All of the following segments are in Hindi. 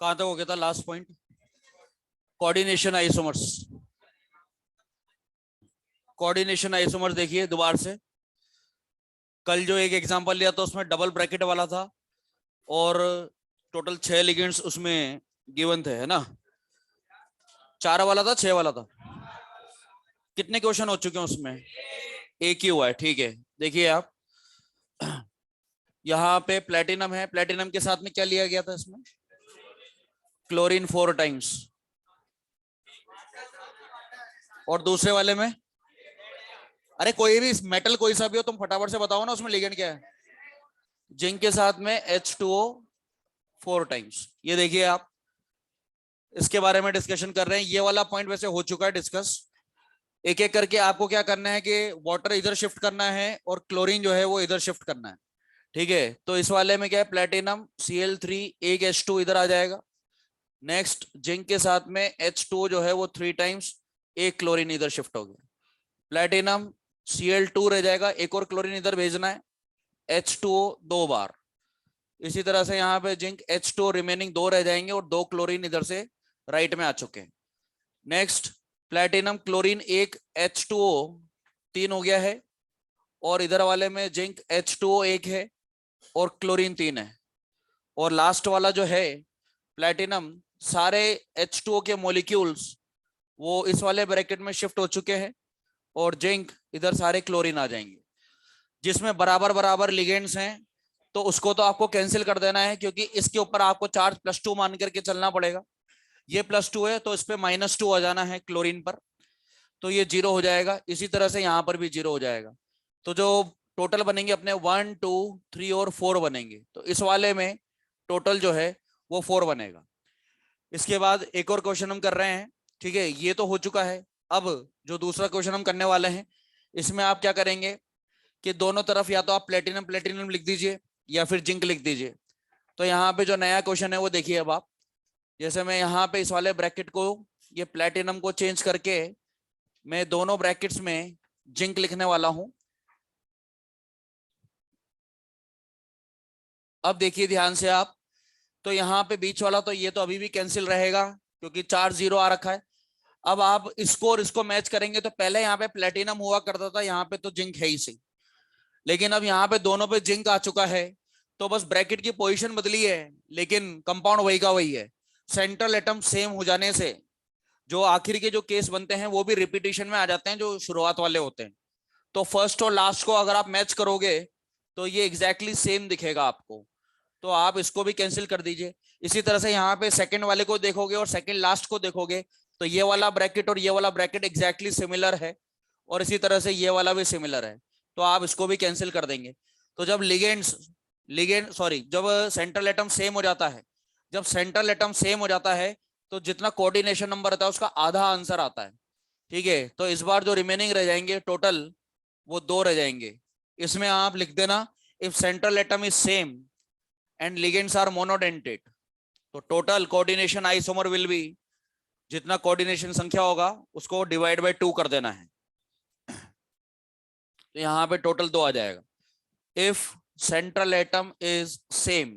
कहां तक हो गया था last point? Coordination isomers. Coordination isomers देखिए दोबारा से। कल जो एक एग्जांपल लिया था उसमें डबल ब्रैकेट वाला था और टोटल 6 लिगेंड्स उसमें गिवन थे, है ना? 4 वाला था, 6 वाला था? कितने क्वेश्चन हो चुके हैं उसमें? एक ही हुआ है, ठीक है। देखिए आप, यहाँ पे प्लेटिनम है, प्लेटिनम के साथ में क्या लिया गया था इसमें? Chlorine 4 times. और दूसरे वाले में? अरे कोई भी मेटल कोई सा भी हो, तुम फटाफट से बताओ ना उसमें लिगेंड क्या है। जिंक के साथ में H2O 4 टाइम्स। ये देखिए आप, इसके बारे में डिस्कशन कर रहे हैं। ये वाला पॉइंट वैसे हो चुका है डिस्कस। एक एक करके आपको क्या करना है कि वाटर इधर शिफ्ट करना है और क्लोरीन जो है वो इधर शिफ्ट करना है, ठीक है? तो इस वाले में क्या है, प्लेटिनम Cl3 एक H2 इधर आ जाएगा। नेक्स्ट जिंक के साथ में H2 जो है वो 3 टाइम्स, एक क्लोरीन इधर शिफ्ट हो गया। प्लेटिनम Cl2 रह जाएगा, एक और क्लोरीन इधर भेजना है, H2O 2 बार। इसी तरह से यहाँ पे जिंक H2O रिमेनिंग 2 रह जाएंगे और 2 क्लोरीन इधर से राइट में आ चुके हैं। नेक्स्ट प्लेटिनम क्लोरीन एक H2O 3 हो गया है और इधर वाले में जिंक H2O 1 है और क्लोरीन 3 है। और लास्ट वाला जो है प्लेटिनम, सारे H2O के मॉलिक्यूल्स वो इस वाले ब्रैकेट में शिफ्ट हो चुके हैं और जिंक इधर सारे क्लोरीन आ जाएंगे। जिसमें बराबर बराबर लिगेंड्स हैं तो उसको तो आपको कैंसिल कर देना है, क्योंकि इसके ऊपर आपको चार्ज +2 मान करके चलना पड़ेगा। ये +2 है तो इस पे -2 आ जाना है क्लोरीन पर, तो ये 0 हो जाएगा। इसी तरह से यहाँ पर भी 0 हो जाएगा। तो जो टोटल बनेंगे अपने 1 2 3 और 4 बनेंगे, तो इस वाले में टोटल जो है वो 4 बनेगा। इसके बाद एक और क्वेश्चन हम कर रहे हैं, ठीक है? ये तो हो चुका है। अब जो दूसरा क्वेश्चन हम करने वाले हैं, इसमें आप क्या करेंगे कि दोनों तरफ या तो आप प्लेटिनम प्लेटिनम लिख दीजिए या फिर जिंक लिख दीजिए। तो यहाँ पे जो नया क्वेश्चन है वो देखिए अब आप। जैसे मैं यहाँ पे इस वाले ब्रैकेट को, ये प्लेटिनम को चेंज करके मैं दोनों ब्रैकेट्स में जिंक लिखने वाला हूं। अब देखिए ध्यान से आप, तो यहाँ पे बीच वाला तो ये तो अभी भी कैंसिल रहेगा क्योंकि 4 0 आ रखा है। अब आप इसको और इसको मैच करेंगे तो पहले यहाँ पे प्लेटिनम हुआ करता था, यहाँ पे तो जिंक है ही सही। लेकिन अब यहाँ पे दोनों पे जिंक आ चुका है, तो बस ब्रैकेट की पोजीशन बदली है लेकिन कंपाउंड वही का वही है। सेंट्रल एटम सेम हो जाने से जो आखिर के जो केस बनते हैं वो भी रिपीटेशन में आ जाते हैं जो शुरुआत वाले होते हैं। तो फर्स्ट और लास्ट को अगर आप मैच करोगे तो ये एग्जैक्टली सेम दिखेगा आपको, तो आप इसको भी कैंसिल कर दीजिए। इसी तरह से यहाँ पे सेकंड वाले को देखोगे और सेकंड लास्ट को देखोगे तो ये वाला ब्रैकेट और ये वाला ब्रैकेट एग्जैक्टली सिमिलर है और इसी तरह से ये वाला भी सिमिलर है, तो आप इसको भी कैंसिल कर देंगे। तो जब जब सेंट्रल एटम सेम हो जाता है, जब सेंट्रल एटम सेम हो जाता है तो जितना कोऑर्डिनेशन नंबर आता है उसका आधा आंसर आता है, ठीक है? तो इस बार जो रिमेनिंग रह जाएंगे टोटल वो 2 रह जाएंगे। इसमें आप लिख देना, if central atom is same and ligands are monodentate, तो total coordination isomer will be, जितना कोऑर्डिनेशन संख्या होगा उसको डिवाइड बाय 2 कर देना है। तो यहाँ पे टोटल 2 आ जाएगा। If central atom is same,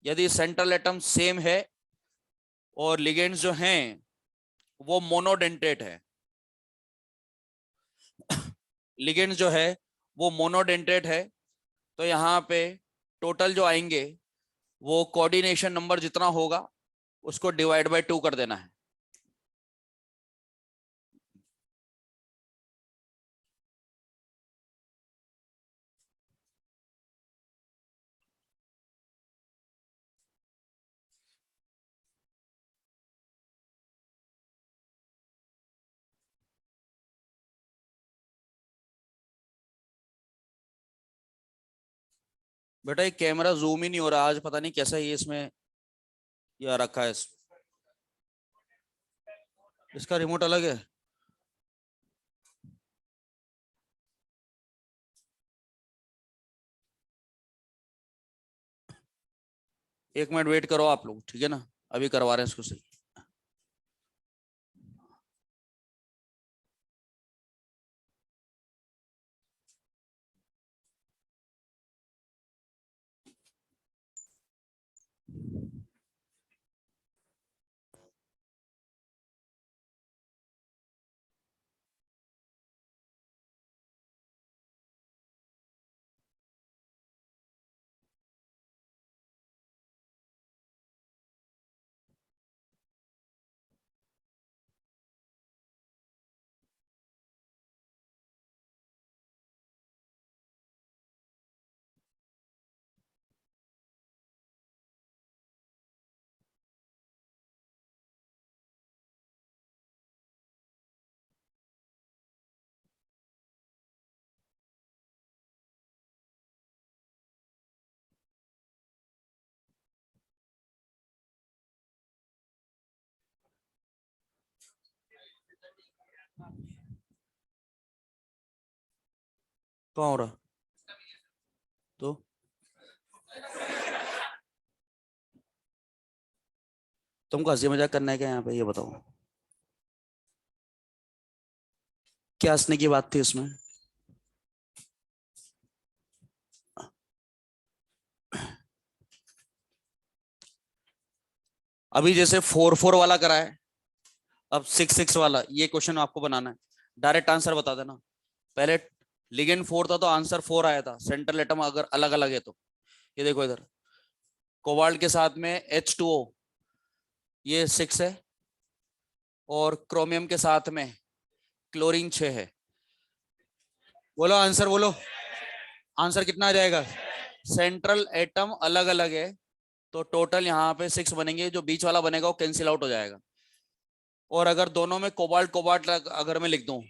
यदि सेंट्रल एटम सेम है और लिगेंड्स जो हैं वो मोनोडेंटेट है, लिगेंड्स जो है वो मोनोडेंटेट है, तो यहाँ पे टोटल जो आएंगे वो कोऑर्डिनेशन नंबर जितना होगा उसको डिवाइड बाय 2 कर देना है। बेटा ये कैमरा जूम ही नहीं हो रहा आज, पता नहीं कैसा ये इसमें ये रखा है। इसका रिमोट अलग है। एक मिनट वेट करो आप लोग, ठीक है ना? अभी करवा रहे हैं इसको सही। कहाँ हो रहा? तो तुमको हंसी मजाक करना है क्या यहाँ पे, ये बताओ? क्या हंसने की बात थी इसमें? अभी जैसे 4-4 वाला करा है, अब 6-6 वाला ये क्वेश्चन आपको बनाना है। डायरेक्ट आंसर बता देना। पहले लिगेंड 4 था तो आंसर 4 आया था, सेंट्रल एटम अगर अलग अलग है तो। ये देखो इधर, कोबाल्ट के साथ में H2O, ये 6 है, और क्रोमियम के साथ में क्लोरीन 6 है। बोलो आंसर, बोलो आंसर कितना आ जाएगा? सेंट्रल एटम अलग अलग है तो टोटल यहाँ पे 6 बनेंगे, जो बीच वाला बनेगा वो कैंसिल आउट हो जाएगा। और अगर दोनों में कोबाल्ट कोबाल्ट अगर मैं लिख दूं,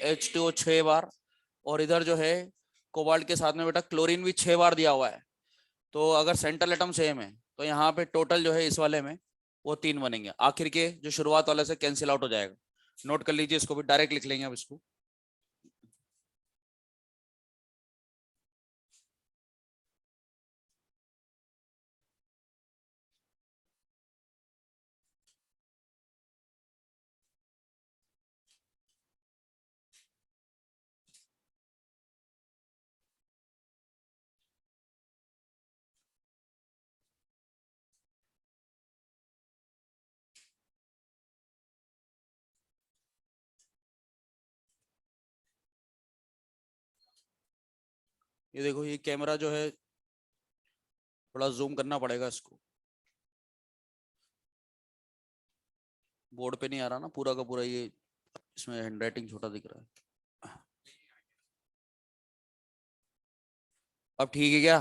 H2O 6 बार, और इधर जो है कोबाल्ट के साथ में बेटा क्लोरीन भी 6 बार दिया हुआ है, तो अगर सेंट्रल एटम सेम है तो यहाँ पे टोटल जो है इस वाले में वो 3 बनेंगे, आखिर के जो शुरुआत वाले से कैंसिल आउट हो जाएगा। नोट कर लीजिए, इसको भी डायरेक्ट लिख लेंगे अब इसको। ये देखो, ये कैमरा जो है थोड़ा जूम करना पड़ेगा इसको, बोर्ड पे नहीं आ रहा ना पूरा का पूरा, ये इसमें हैंडराइटिंग छोटा दिख रहा है। अब ठीक है क्या?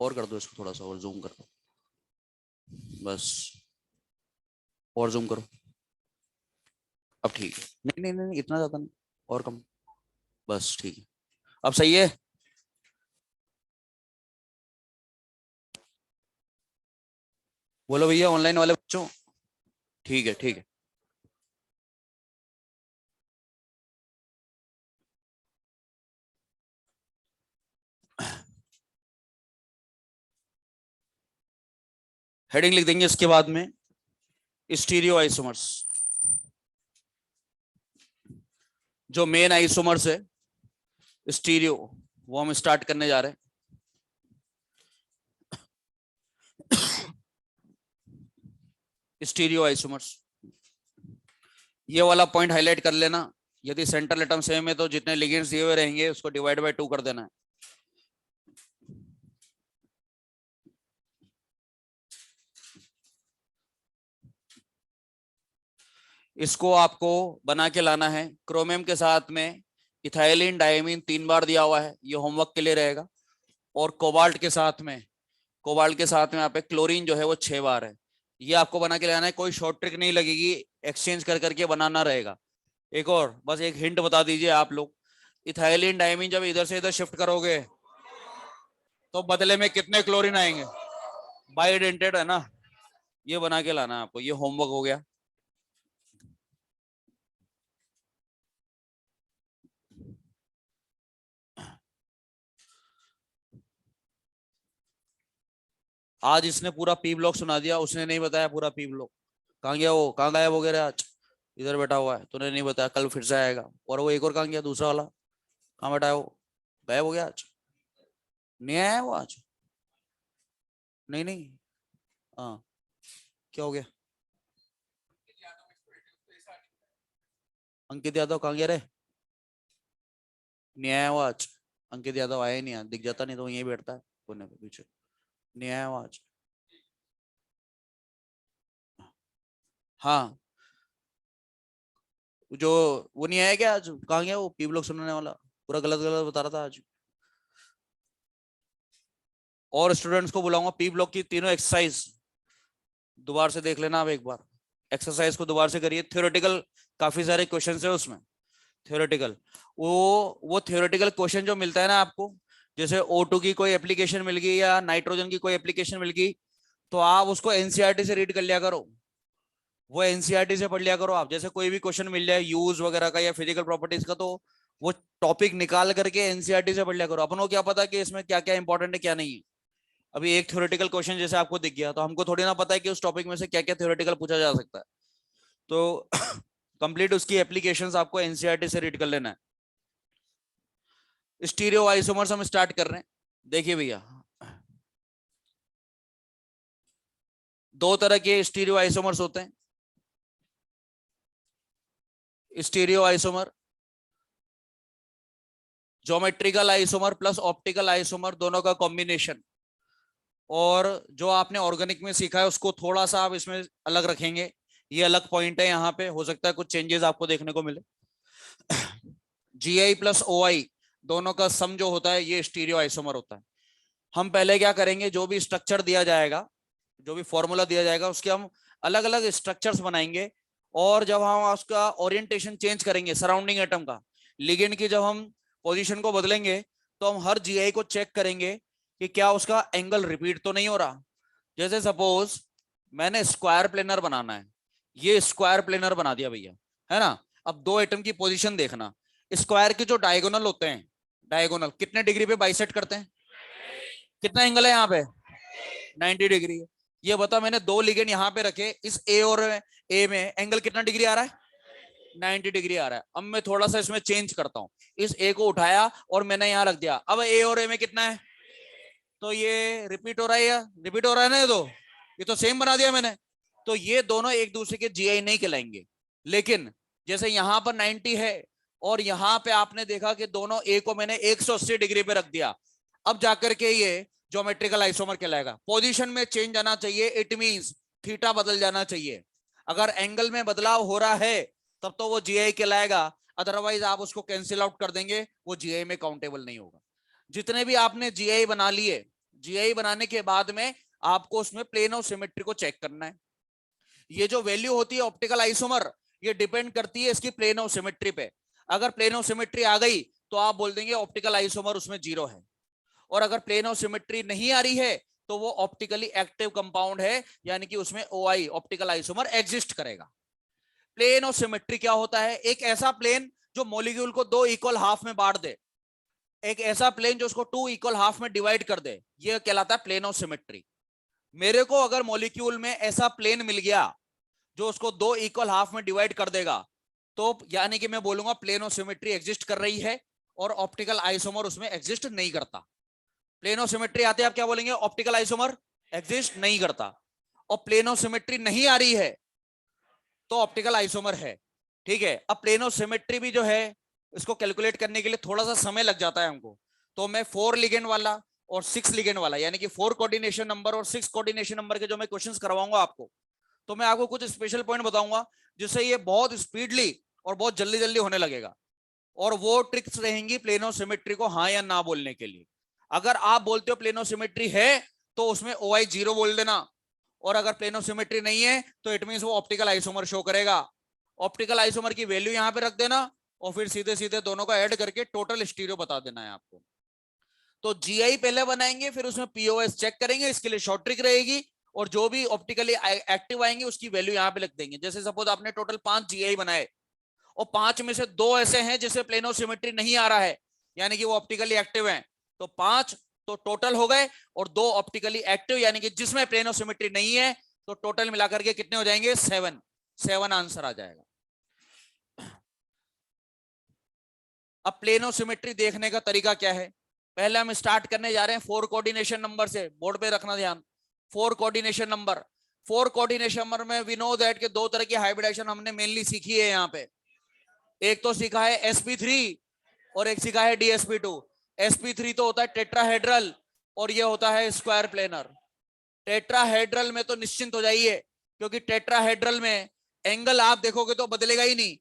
और कर दो इसको, थोड़ा सा और जूम कर दो, बस और जूम करो। अब ठीक है, नहीं नहीं नहीं इतना ज्यादा नहीं, और कम, बस ठीक है, अब सही है। बोलो भैया ऑनलाइन वाले बच्चों, ठीक है ठीक है। हेडिंग लिख देंगे इसके बाद में, स्टीरियो आइसोमर्स। जो मेन आइसोमर्स है स्टीरियो, वो हम स्टार्ट करने जा रहे हैं। स्टीरियो आइसोमर्स, ये वाला पॉइंट हाईलाइट कर लेना। यदि सेंट्रल एटम सेम है तो जितने लिगेंड्स दिए हुए रहेंगे उसको डिवाइड बाय 2 कर देना है। इसको आपको बना के लाना है। क्रोमियम के साथ में इथाइलिन डायमीन 3 बार दिया हुआ है, ये होमवर्क के लिए रहेगा। और कोबाल्ट के साथ में, कोबाल्ट के साथ में यहाँ पे क्लोरीन जो है वो 6 बार है। ये आपको बना के लाना है, कोई शॉर्ट ट्रिक नहीं लगेगी, एक्सचेंज कर करके बनाना रहेगा। एक और बस एक हिंट बता दीजिए आप लोग, इथाइलिन डायमीन जब इधर से इधर शिफ्ट करोगे तो बदले में कितने क्लोरीन आएंगे? बाइडेंटेड है ना, ये बना के लाना है आपको, ये होमवर्क हो गया। आज इसने पूरा पी ब्लॉक सुना दिया, उसने नहीं बताया पूरा पी ब्लॉक। कहाँ गया वो, कहाँ गायब हो गया आज? इधर बैठा हुआ है, तूने नहीं बताया, कल फिर से आएगा। और वो एक और कहाँ गया दूसरा वाला, कहाँ बैठा है वो? गायब हो गया आज, नहीं आया वो आज? नहीं नहीं, हाँ, क्या हो गया? अंकित यादव कहाँ गया रे? नहीं आया वो आज, अंकित यादव आया ही नहीं, दिख जाता नहीं तो यहीं बैठता है कोने पे पीछे। नहीं आया वो आज। हाँ, जो वो नहीं आया क्या आज, कहाँ गया वो पी ब्लॉक सुनाने वाला? पूरा गलत गलत बता रहा था आज। और स्टूडेंट्स को बुलाऊंगा, पी ब्लॉक की तीनों एक्सरसाइज दोबारा से देख लेना आप एक बार। एक्सरसाइज को दोबारा से करिए, थ्योरेटिकल काफी सारे क्वेश्चन है उसमें। थ्योरेटिकल, वो थ्योरेटिकल क्वेश्चन जो मिलता है ना आपको, जैसे O2 की कोई एप्लीकेशन मिल गई या नाइट्रोजन की कोई एप्लीकेशन मिल गई, तो आप उसको एनसीईआरटी से रीड कर लिया करो। वो एनसीईआरटी से पढ़ लिया करो आप। जैसे कोई भी क्वेश्चन मिल जाए यूज वगैरह का या फिजिकल प्रॉपर्टीज का, तो वो टॉपिक निकाल करके एनसीईआरटी से पढ़ लिया करो। अपन को क्या पता कि इसमें क्या क्या इंपॉर्टेंट है क्या नहीं है। अभी एक थ्योरेटिकल क्वेश्चन जैसे आपको दिख गया, तो हमको थोड़ी ना पता है कि उस टॉपिक में से क्या क्या थ्योरेटिकल पूछा जा सकता है। तो कंप्लीट उसकी एप्लीकेशंस आपको एनसीईआरटी से रीड कर लेना है। स्टीरियो आइसोमर्स हम स्टार्ट कर रहे हैं। देखिए भैया, दो तरह के स्टीरियो आइसोमर्स होते हैं। Stereo isomer, geometrical isomer plus optical isomer, दोनों का कॉम्बिनेशन। और जो आपने ऑर्गेनिक में सीखा है उसको थोड़ा सा आप इसमें अलग रखेंगे। ये अलग पॉइंट है, यहाँ पे हो सकता है कुछ चेंजेस आपको देखने को मिले। जीआई प्लस ओआई दोनों का सम जो होता है ये स्टीरियो आइसोमर होता है। हम पहले क्या करेंगे, जो भी स्ट्रक्चर दिया जाएगा, जो भी फॉर्मूला दिया जाएगा, उसके हम अलग अलग स्ट्रक्चर्स बनाएंगे। और जब हम उसका ओरिएंटेशन चेंज करेंगे सराउंडिंग एटम का, लिगेंड की जब हम पोजीशन को बदलेंगे, तो हम हर जीआई को चेक करेंगे कि क्या उसका एंगल रिपीट तो नहीं हो रहा। जैसे सपोज मैंने स्क्वायर प्लेनर बनाना है, ये स्क्वायर प्लेनर बना दिया भैया, है ना। अब दो एटम की पोजीशन देखना, स्क्वायर के जो डायगोनल होते हैं, डायगोनल कितने डिग्री पे बाइसेक्ट करते हैं, कितना एंगल है यहाँ पे, 90 डिग्री है। ये बता, मैंने दो लिगेंड यहाँ पे रखे, इस ए और ए में एंगल कितना डिग्री आ रहा है, 90 डिग्री आ रहा है। अब मैं थोड़ा सा इसमें चेंज करता हूँ, इस ए को उठाया और मैंने यहाँ रख दिया। अब ए और ए में कितना है, तो ये रिपीट हो रहा है, या रिपीट हो रहा है ना, ये तो सेम बना दिया मैंने। तो ये दोनों एक दूसरे के जीआई नहीं कहलाएंगे। लेकिन जैसे यहाँ पर 90 है और यहाँ पे आपने देखा कि दोनों ए को मैंने 180 डिग्री पे रख दिया, अब जाकर के ये ज्योमेट्रिकल आइसोमर कहलाएगा। पोजीशन में चेंज आना चाहिए, इट मींस थीटा बदल जाना चाहिए। अगर एंगल में बदलाव हो रहा है तब तो वो जीआई कहलाएगा, अदरवाइज आप उसको कैंसिल आउट कर देंगे, वो जीआई में काउंटेबल नहीं होगा। जितने भी आपने जीआई बना लिए, जीआई बनाने के बाद में आपको उसमें प्लेन ऑफ सिमेट्री को चेक करना है। ये जो वैल्यू होती है ऑप्टिकल आइसोमर, ये डिपेंड करती है इसकी प्लेन ऑफ सिमेट्री पे। अगर प्लेन ऑफ सिमेट्री आ गई तो आप बोल देंगे ऑप्टिकल आइसोमर उसमें 0 है। और अगर प्लेन ऑफ सिमेट्री नहीं आ रही है तो वो ऑप्टिकली एक्टिव कंपाउंड है, यानी कि उसमें ओआई ऑप्टिकल आइसोमर एग्जिस्ट करेगा। प्लेन ऑफ सिमेट्री क्या होता है, एक ऐसा प्लेन जो मॉलिक्यूल को दो इक्वल हाफ में बांट दे, एक ऐसा प्लेन जो उसको टू इक्वल हाफ में डिवाइड कर दे, ये कहलाता है प्लेन ऑफ सिमेट्री। मेरे को अगर मॉलिक्यूल में ऐसा प्लेन मिल गया जो उसको दो इक्वल हाफ में डिवाइड कर देगा, तो यानी कि मैं बोलूंगा प्लेन ऑफ सिमेट्री एग्जिस्ट कर रही है और ऑप्टिकल आइसोमर उसमें एग्जिस्ट नहीं करता। प्लेन ऑफ सिमेट्री आते आप क्या बोलेंगे, ऑप्टिकल आइसोमर एग्जिस्ट नहीं करता। और प्लेन ऑफ सिमेट्री नहीं आ रही है तो ऑप्टिकल आइसोमर है। ठीक है, अब प्लेन ऑफ सिमेट्री भी जो है, इसको कैलकुलेट करने के लिए थोड़ा सा समय लग जाता है हमको। तो मैं 4 लिगेंड वाला और 6 लिगेंड वाला, यानी कि 4 कोऑर्डिनेशन नंबर और 6 कोऑर्डिनेशन नंबर के जो मैं क्वेश्चंस करवाऊंगा आपको, तो मैं आपको कुछ स्पेशल पॉइंट बताऊंगा जिससे ये बहुत स्पीडली और बहुत जल्दी जल्दी होने लगेगा। और वो ट्रिक्स रहेंगी प्लेन ऑफ सिमेट्री को हाँ या ना बोलने के लिए। अगर आप बोलते हो प्लेन ऑफ सिमेट्री है तो उसमें OI 0 बोल देना, और अगर प्लेन ऑफ सिमेट्री नहीं है तो इट मींस वो ऑप्टिकल आइसोमर शो करेगा। ऑप्टिकल आइसोमर की वैल्यू यहां पे रख देना और फिर सीधे सीधे दोनों का ऐड करके टोटल स्टीरियो बता देना है आपको। तो जीआई पहले बनाएंगे, फिर उसमें पीओएस चेक करेंगे, इसके लिए शॉर्ट ट्रिक रहेगी। और जो भी ऑप्टिकली एक्टिव आएंगे उसकी वैल्यू यहां पे लिख देंगे। जैसे सपोज आपने टोटल 5 जीआई बनाए और 5 में से 2 ऐसे हैं जिसमें प्लेन ऑफ सिमेट्री नहीं आ रहा है, यानी कि वो ऑप्टिकली एक्टिव हैं, तो 5 तो टोटल हो गए। और 2 ऑप्टिकली एक्टिव यानी कि जिसमें प्लेन ऑफ सिमेट्री नहीं है, तो टोटल मिलाकर के कितने हो जाएंगे, 7 आंसर आ जाएगा। अब प्लेन ऑफ सिमेट्री देखने का तरीका क्या है, पहले हम स्टार्ट करने जा रहे हैं 4 कोऑर्डिनेशन नंबर से। बोर्ड पे रखना ध्यान, 4 कोऑर्डिनेशन नंबर। 4 कोऑर्डिनेशन नंबर में वी नो दैट के दो तरह की हाइब्रिडाइजेशन हमने मेनली सीखी है यहाँ पे। एक तो सीखा है sp3 और एक सीखा है dsp2। sp3 तो होता है टेट्राहेड्रल और ये होता है स्क्वायर प्लेनर। टेट्राहेड्रल में तो निश्चिंत हो जाइए, क्योंकि टेट्राहेड्रल में एंगल आप देखोगे तो बदलेगा ही नहीं।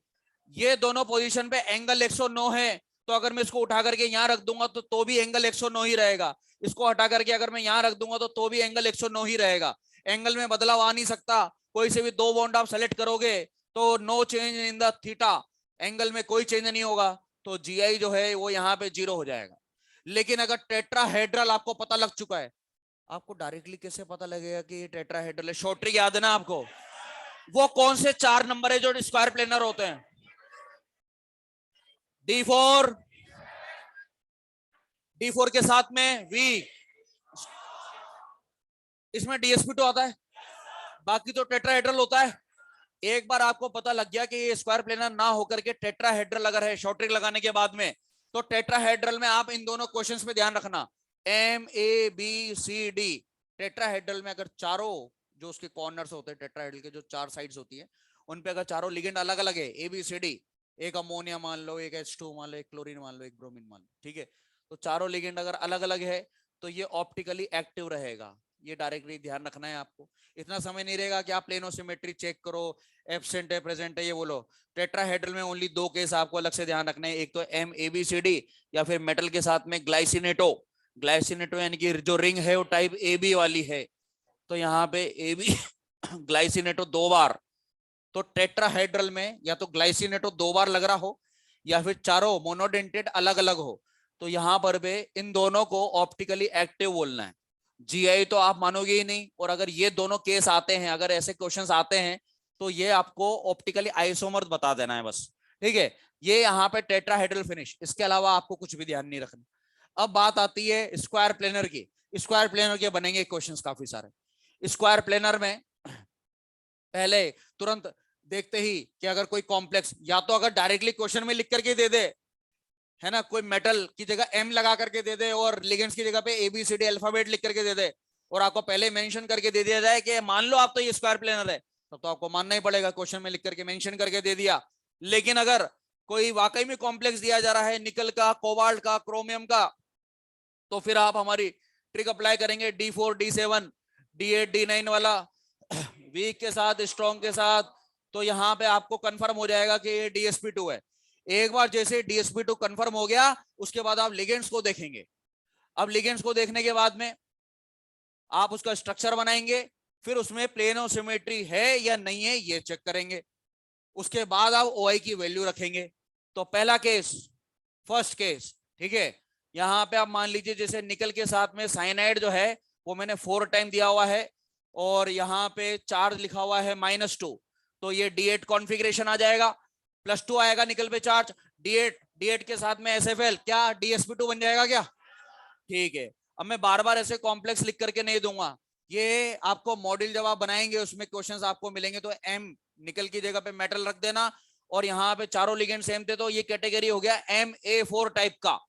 ये दोनों पोजीशन पे एंगल 109 है, तो अगर मैं इसको उठा करके यहां रख दूंगा तो भी एंगल 109 ही रहेगा। इसको हटा करके अगर मैं यहां रख दूंगा तो भी एंगल 109 ही रहेगा। एंगल में बदलाव आ नहीं सकता। कोई से भी दो बॉन्ड आप सेलेक्ट करोगे तो no change in the theta, angle में कोई चेंज नहीं होगा, तो जीआई जो है वो यहाँ पे 0 हो जाएगा। लेकिन अगर टेट्राहेड्रल आपको पता लग चुका है, आपको डायरेक्टली कैसे पता लगेगा कि ये टेट्राहेड्रल है, शॉर्ट ट्रिक याद है ना आपको। वो कौन से 4 नंबर है जो स्क्वायर प्लेनर होते हैं? D4, D4 के साथ में V, इसमें DsP2 आता है, बाकी तो टेट्राहेड्रल होता है। एक बार आपको पता लग गया कि ये स्क्वायर प्लेनर ना होकर के टेट्राहेड्रल अगर है, शॉर्ट ट्रिक लगाने के बाद में, तो टेट्राहेड्रल में आप इन दोनों क्वेश्चंस में ध्यान रखना, MABCD। टेट्राहेड्रल में अगर चारों जो उसके कॉर्नर्स होते हैं, टेट्राहेड्रल के जो 4 साइड्स होती है, उन पे अगर चारों लिगेंड अलग अलग है, ABCD, एक अमोनिया मान लो, एक H2 मान लो, एक क्लोरीन मान लो, एक ब्रोमीन मान लो, ठीक है, तो चारों लिगेंड अगर अलग अलग है तो ये ऑप्टिकली एक्टिव रहेगा। ये डायरेक्टली ध्यान रखना है आपको। इतना समय नहीं रहेगा कि आप प्लेनोसिमेट्री चेक करो, एब्सेंट है प्रेजेंट है ये बोलो। टेट्राहेड्रल में ओनली 2 केस आपको अलग से ध्यान रखना है, एक तो MABCD या फिर मेटल के साथ में ग्लाइसिनेटो। ग्लाइसिनेटो यानी कि जो रिंग है वो टाइप AB वाली है, तो यहाँ पे AB ग्लाइसिनेटो 2 बार, तो टेट्राहेड्रल में या तो ग्लाइसिनेटो 2 बार लग रहा हो या फिर चारों मोनोडेंटेड अलग अलग हो, तो यहाँ पर भी इन दोनों को ऑप्टिकली एक्टिव बोलना है। GI तो आप मानोगे ही नहीं। और अगर ये दोनों केस आते हैं, अगर ऐसे क्वेश्चंस आते हैं, तो ये आपको ऑप्टिकली आइसोमर बता देना है बस, ठीक है। ये यहाँ पे टेट्राहेड्रल फिनिश, इसके अलावा आपको कुछ भी ध्यान नहीं रखना। अब बात आती है स्क्वायर प्लेनर की। स्क्वायर प्लेनर के बनेंगे क्वेश्चंस काफी सारे। स्क्वायर प्लेनर में पहले तुरंत देखते ही कि अगर कोई कॉम्प्लेक्स, या तो अगर डायरेक्टली क्वेश्चन में लिख करके दे दे, है ना, कोई मेटल की जगह M लगा करके दे दे और लिगेंड्स की जगह पे ABCD अल्फाबेट लिख करके दे दे, और आपको पहले मेंशन करके दे दिया जाए कि मान लो आप तो ये स्क्वायर प्लेनर है, तब तो आपको मानना ही पड़ेगा, क्वेश्चन में लिख करके मेंशन करके दे दिया। लेकिन अगर कोई वाकई में कॉम्प्लेक्स दिया जा रहा है निकल का, कोबाल्ट का, क्रोमियम का, तो फिर आप हमारी ट्रिक अप्लाई करेंगे, D4, D7, D8, D9 वाला, वीक के साथ, स्ट्रॉन्ग के साथ, तो यहाँ पे आपको कंफर्म हो जाएगा कि ये DsP2 है। एक बार जैसे DsP2 कंफर्म हो गया, उसके बाद आप लिगेंड्स को देखेंगे। अब लिगेंड्स को देखने के बाद में आप उसका स्ट्रक्चर बनाएंगे, फिर उसमें प्लेनोसिमेट्री है या नहीं है ये चेक करेंगे। उसके बाद आप OI की वैल्यू रखेंगे। तो पहला केस, फर्स्ट केस, ठीक है, यहाँ पे आप मान लीजिए जैसे निकल के साथ में साइनाइड जो है वो मैंने 4 टाइम दिया हुआ है, और यहाँ पे चार्ज लिखा हुआ है -2, तो ये D8 कॉन्फ़िगरेशन आ जाएगा, +2 आएगा निकल पे चार्ज, D8 के साथ में SFL, क्या DsP2 बन जाएगा क्या? ठीक है। अब मैं बार बार ऐसे कॉम्प्लेक्स लिख करके नहीं दूंगा, ये आपको मॉड्यूल जब आप बनाएंगे उसमें क्वेश्चंस आपको मिलेंगे, तो M निकल की जगह पे मेटल रख देना, और यहाँ पे चारों लिगेंड सेम थे, तो ये कैटेगरी हो गया MA4 टाइप का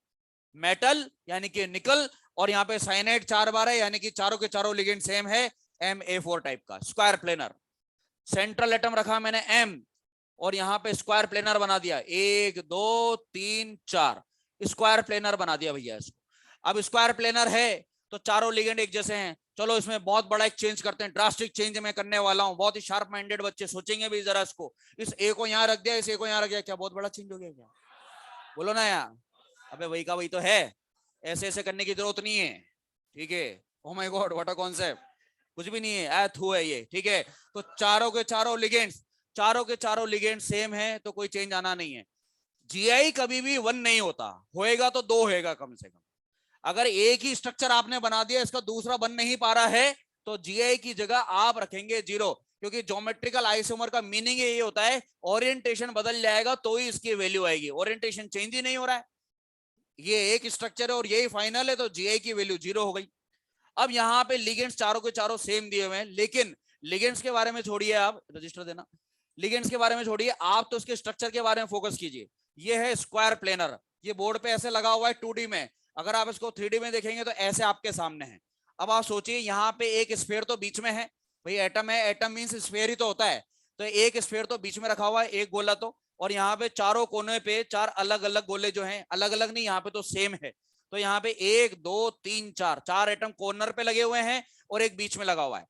मेटल यानी कि निकल, और यहाँ पे साइनाइड 4 बार है यानी कि चारों के चारों लिगेंड सेम है, MA4 टाइप का स्क्वायर प्लेनर। सेंट्रल एटम रखा मैंने M, और यहाँ पे स्क्वायर प्लेनर बना दिया, 1 2 3 4 स्क्वायर प्लेनर बना दिया भैया इसको। अब स्क्वायर प्लेनर है तो चारों लिगेंड एक जैसे हैं, चलो इसमें बहुत बड़ा एक चेंज करते हैं, ड्रास्टिक चेंज मैं करने वाला हूं, बहुत ही शार्प माइंडेड बच्चे सोचेंगे भी जरा इसको, इस ए को यहाँ रख दिया, इस ए को यहाँ रख दिया, क्या बहुत बड़ा चेंज हो गया क्या? बोलो ना यार। अबे वही का वही तो है, ऐसे ऐसे करने की जरूरत नहीं है, ठीक है। ओ my God what a concept, कुछ भी नहीं है, थू है ये, ठीक है। तो चारों के चारों लिगेंड्स, चारों के चारों लिगेंड सेम है, तो कोई चेंज आना नहीं है। GI कभी भी 1 नहीं होता, होएगा तो 2 होएगा कम से कम। अगर एक ही स्ट्रक्चर आपने बना दिया, इसका दूसरा बन नहीं पा रहा है, तो GI की जगह आप रखेंगे 0, क्योंकि ज्योमेट्रिकल आइसोमर का मीनिंग ये होता है ओरिएंटेशन बदल जाएगा तो ही इसकी वैल्यू आएगी, ओरिएंटेशन चेंज ही नहीं हो रहा है, ये एक स्ट्रक्चर है और यही फाइनल है, तो GI की वैल्यू 0 हो गई। अब यहाँ पे लिगेंड्स चारों के चारों सेम दिए हुए हैं, लेकिन लिगेंड्स के बारे में छोड़िए, आप रजिस्टर देना, लिगेंड्स के बारे में छोड़िए, आप तो इसके स्ट्रक्चर के बारे में फोकस कीजिए। ये है स्क्वायर प्लेनर, ये बोर्ड पे ऐसे लगा हुआ है 2D में, अगर आप इसको 3D में देखेंगे तो ऐसे आपके सामने है। अब आप सोचिए यहाँ पे एक स्फीयर तो बीच में है, भाई एटम है, एटम मींस स्फीयर ही तो होता है, तो एक स्फीयर तो बीच में रखा हुआ है, एक गोला तो, और यहाँ पे चारों कोने पे 4 अलग अलग गोले जो हैं, अलग अलग नहीं, यहाँ पे तो सेम है। तो यहाँ पे 1 2 3 4 एटम कॉर्नर पे लगे हुए हैं और एक बीच में लगा हुआ है।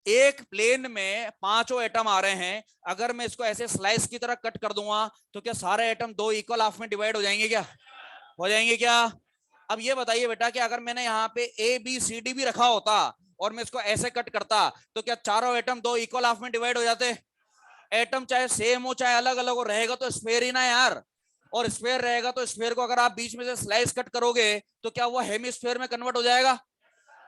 एक प्लेन में 5 एटम आ रहे हैं, अगर मैं इसको ऐसे स्लाइस की तरह कट कर दूंगा तो क्या सारे एटम 2 इक्वल हाफ में डिवाइड हो जाएंगे क्या? हो जाएंगे क्या? अब ये बताइए बेटा कि अगर मैंने यहाँ पे ABCD भी रखा होता और मैं इसको ऐसे कट करता, तो क्या चारों एटम 2 इक्वल हाफ में डिवाइड हो जाते? एटम चाहे सेम हो चाहे अलग अलग हो, रहेगा तो स्फीयर ही ना यार, और स्फीयर रहेगा तो स्फीयर को अगर आप बीच में से स्लाइस कट करोगे तो क्या वो हेमिस्फीयर में कन्वर्ट हो जाएगा?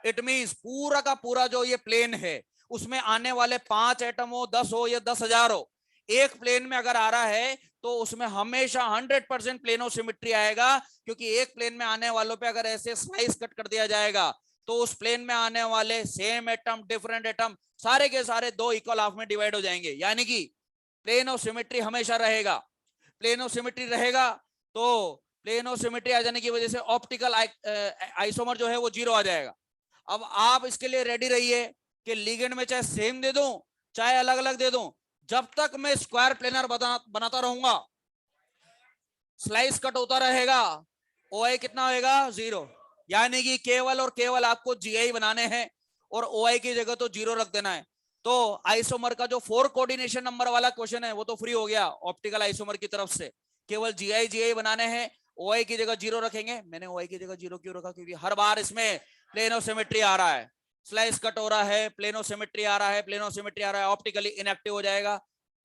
इट मींस पूरा का पूरा जो ये प्लेन है उसमें आने वाले 5 एटम हो, 10 हो या 10,000 हो, एक प्लेन में अगर आ रहा है तो उसमें हमेशा 100% प्लेनो सिमेट्री आएगा, क्योंकि एक प्लेन में आने वालों पे अगर ऐसे स्लाइस कट कर दिया जाएगा तो उस प्लेन में आने वाले सेम एटम डिफरेंट एटम सारे के सारे दो इक्वल हाफ में डिवाइड हो जाएंगे, यानी कि प्लेनो सिमेट्री हमेशा रहेगा। प्लेनो सिमेट्री रहेगा तो प्लेनो सिमेट्री आ जाने की वजह से ऑप्टिकल आइसोमर जो है वो 0 आ जाएगा। अब आप इसके लिए रेडी रहिए कि लिगेंड में चाहे सेम दे दूं चाहे अलग अलग दे दूं, जब तक मैं स्क्वायर प्लेनर बनाता रहूंगा, स्लाइस कट होता रहेगा, OI कितना होएगा 0, यानी कि केवल और केवल आपको GI बनाने हैं और OI की जगह तो 0 रख देना है। तो आइसोमर का जो 4 कोऑर्डिनेशन नंबर वाला क्वेश्चन है वो तो फ्री हो गया ऑप्टिकल आइसोमर की तरफ से, केवल GI बनाने हैं, OI की जगह 0 रखेंगे। मैंने OI की जगह 0 क्यों रखा, क्योंकि हर बार इसमें प्लेनो सिमेट्री आ रहा है, स्लाइस कट हो रहा है, प्लेनो सिमेट्री आ रहा है, प्लेनो सिमेट्री आ रहा है, ऑप्टिकली इनएक्टिव हो जाएगा।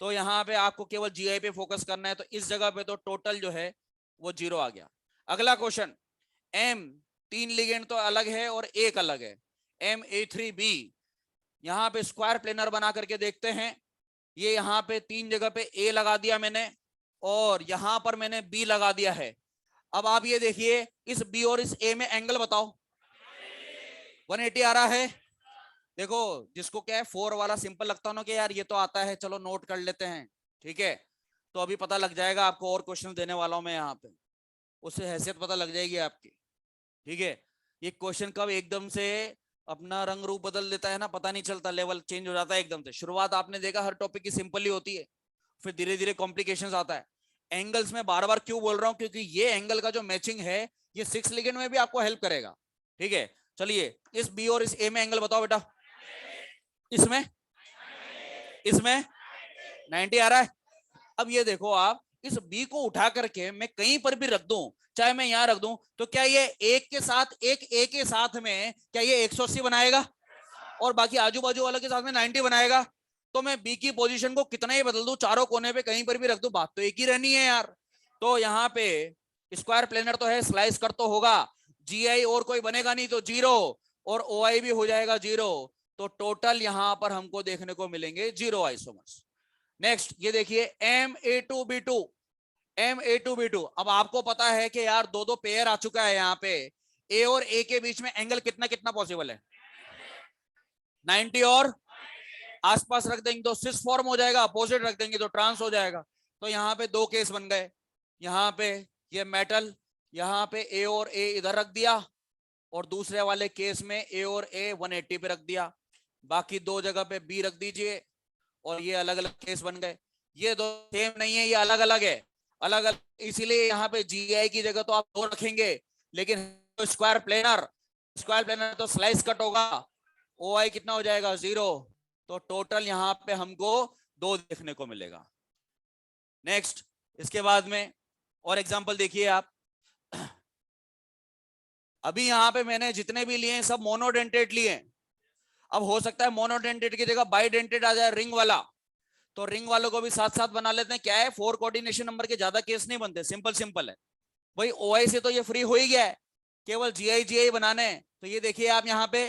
तो यहाँ पे आपको केवल GI पे फोकस करना है, तो इस जगह पे तो टोटल जो है वो 0 आ गया। अगला क्वेश्चन, M 3 लिगेंड तो अलग है और एक अलग है, MA3B, यहाँ पे स्क्वायर प्लेनर बना करके देखते हैं। ये यहाँ पे 3 जगह पे A लगा दिया मैंने और यहाँ पर मैंने B लगा दिया है। अब आप ये देखिए इस B और इस A में एंगल बताओ, 180 आ रहा है। देखो जिसको क्या है 4 वाला सिंपल लगता है ना कि यार ये तो आता है, चलो नोट कर लेते हैं, ठीक है। तो अभी पता लग जाएगा आपको, और क्वेश्चन देने वाला हूं मैं यहाँ पे, उससे हैसियत पता लग जाएगी आपकी, ठीक है। ये क्वेश्चन कब एकदम से अपना रंग रूप बदल देता है ना, पता नहीं चलता, लेवल चेंज हो जाता है एकदम से। शुरुआत आपने देखा हर टॉपिक की सिंपल ही होती है, फिर धीरे धीरे कॉम्प्लिकेशंस आता है। एंगल्स में बार बार क्यों बोल रहा हूँ, क्योंकि ये एंगल का जो मैचिंग है ये 6 लिगेंड में भी आपको हेल्प करेगा, ठीक है। चलिए इस बी और इस ए में एंगल बताओ बेटा, इसमें इसमें 90 आ रहा है। अब ये देखो आप इस बी को उठा करके मैं कहीं पर भी रख दूं, चाहे मैं यहां रख दूं, तो क्या ये एक के साथ एक ए के साथ में क्या ये 180 बनाएगा और बाकी आजू बाजू वालों के साथ में 90 बनाएगा। तो मैं बी की पोजीशन को कितना ही बदल दूं, चारों कोने पे कहीं पर भी रख दूं, बात तो एक ही रहनी है यार। तो यहाँ पे स्क्वायर प्लेनर तो है, स्लाइस कर तो होगा, GI और कोई बनेगा नहीं तो 0 और OI भी हो जाएगा 0, तो टोटल यहां पर हमको देखने को मिलेंगे 0 आइसोमर्स। नेक्स्ट ये देखिए MA2B2, MA2B2। अब आपको पता है कि यार दो दो पेयर आ चुका है यहाँ पे, A और A के बीच में एंगल कितना कितना पॉसिबल है, 90 और आसपास रख देंगे तो सिस फॉर्म हो जाएगा, अपोजिट रख देंगे तो ट्रांस हो जाएगा। तो यहाँ पे दो केस बन गए, यहाँ पे ये मेटल, यहाँ पे A और A इधर रख दिया और दूसरे वाले केस में A और A 180 पे रख दिया, बाकी दो जगह पे B रख दीजिए और ये अलग अलग केस बन गए। ये दो सेम नहीं है, ये अलग अलग है, अलग अलग, इसीलिए यहाँ पे GI की जगह तो आप दो रखेंगे, लेकिन स्क्वायर प्लेनर तो स्लाइस कट होगा, OI कितना हो जाएगा 0, तो टोटल यहाँ पे हमको 2 देखने को मिलेगा। नेक्स्ट इसके बाद में और एग्जांपल देखिए आप, अभी यहाँ पे मैंने जितने भी लिए सब मोनोडेंटेट लिए, अब हो सकता है मोनोडेंटेट की जगह बाइडेंटेट आ जाए रिंग वाला, तो रिंग वालों को भी साथ साथ बना लेते हैं। क्या है 4 कोऑर्डिनेशन नंबर के ज्यादा केस नहीं बनते, सिंपल सिंपल है भाई। OI से तो ये फ्री हो ही गया है, केवल GI बनाने। तो ये देखिए आप यहाँ पे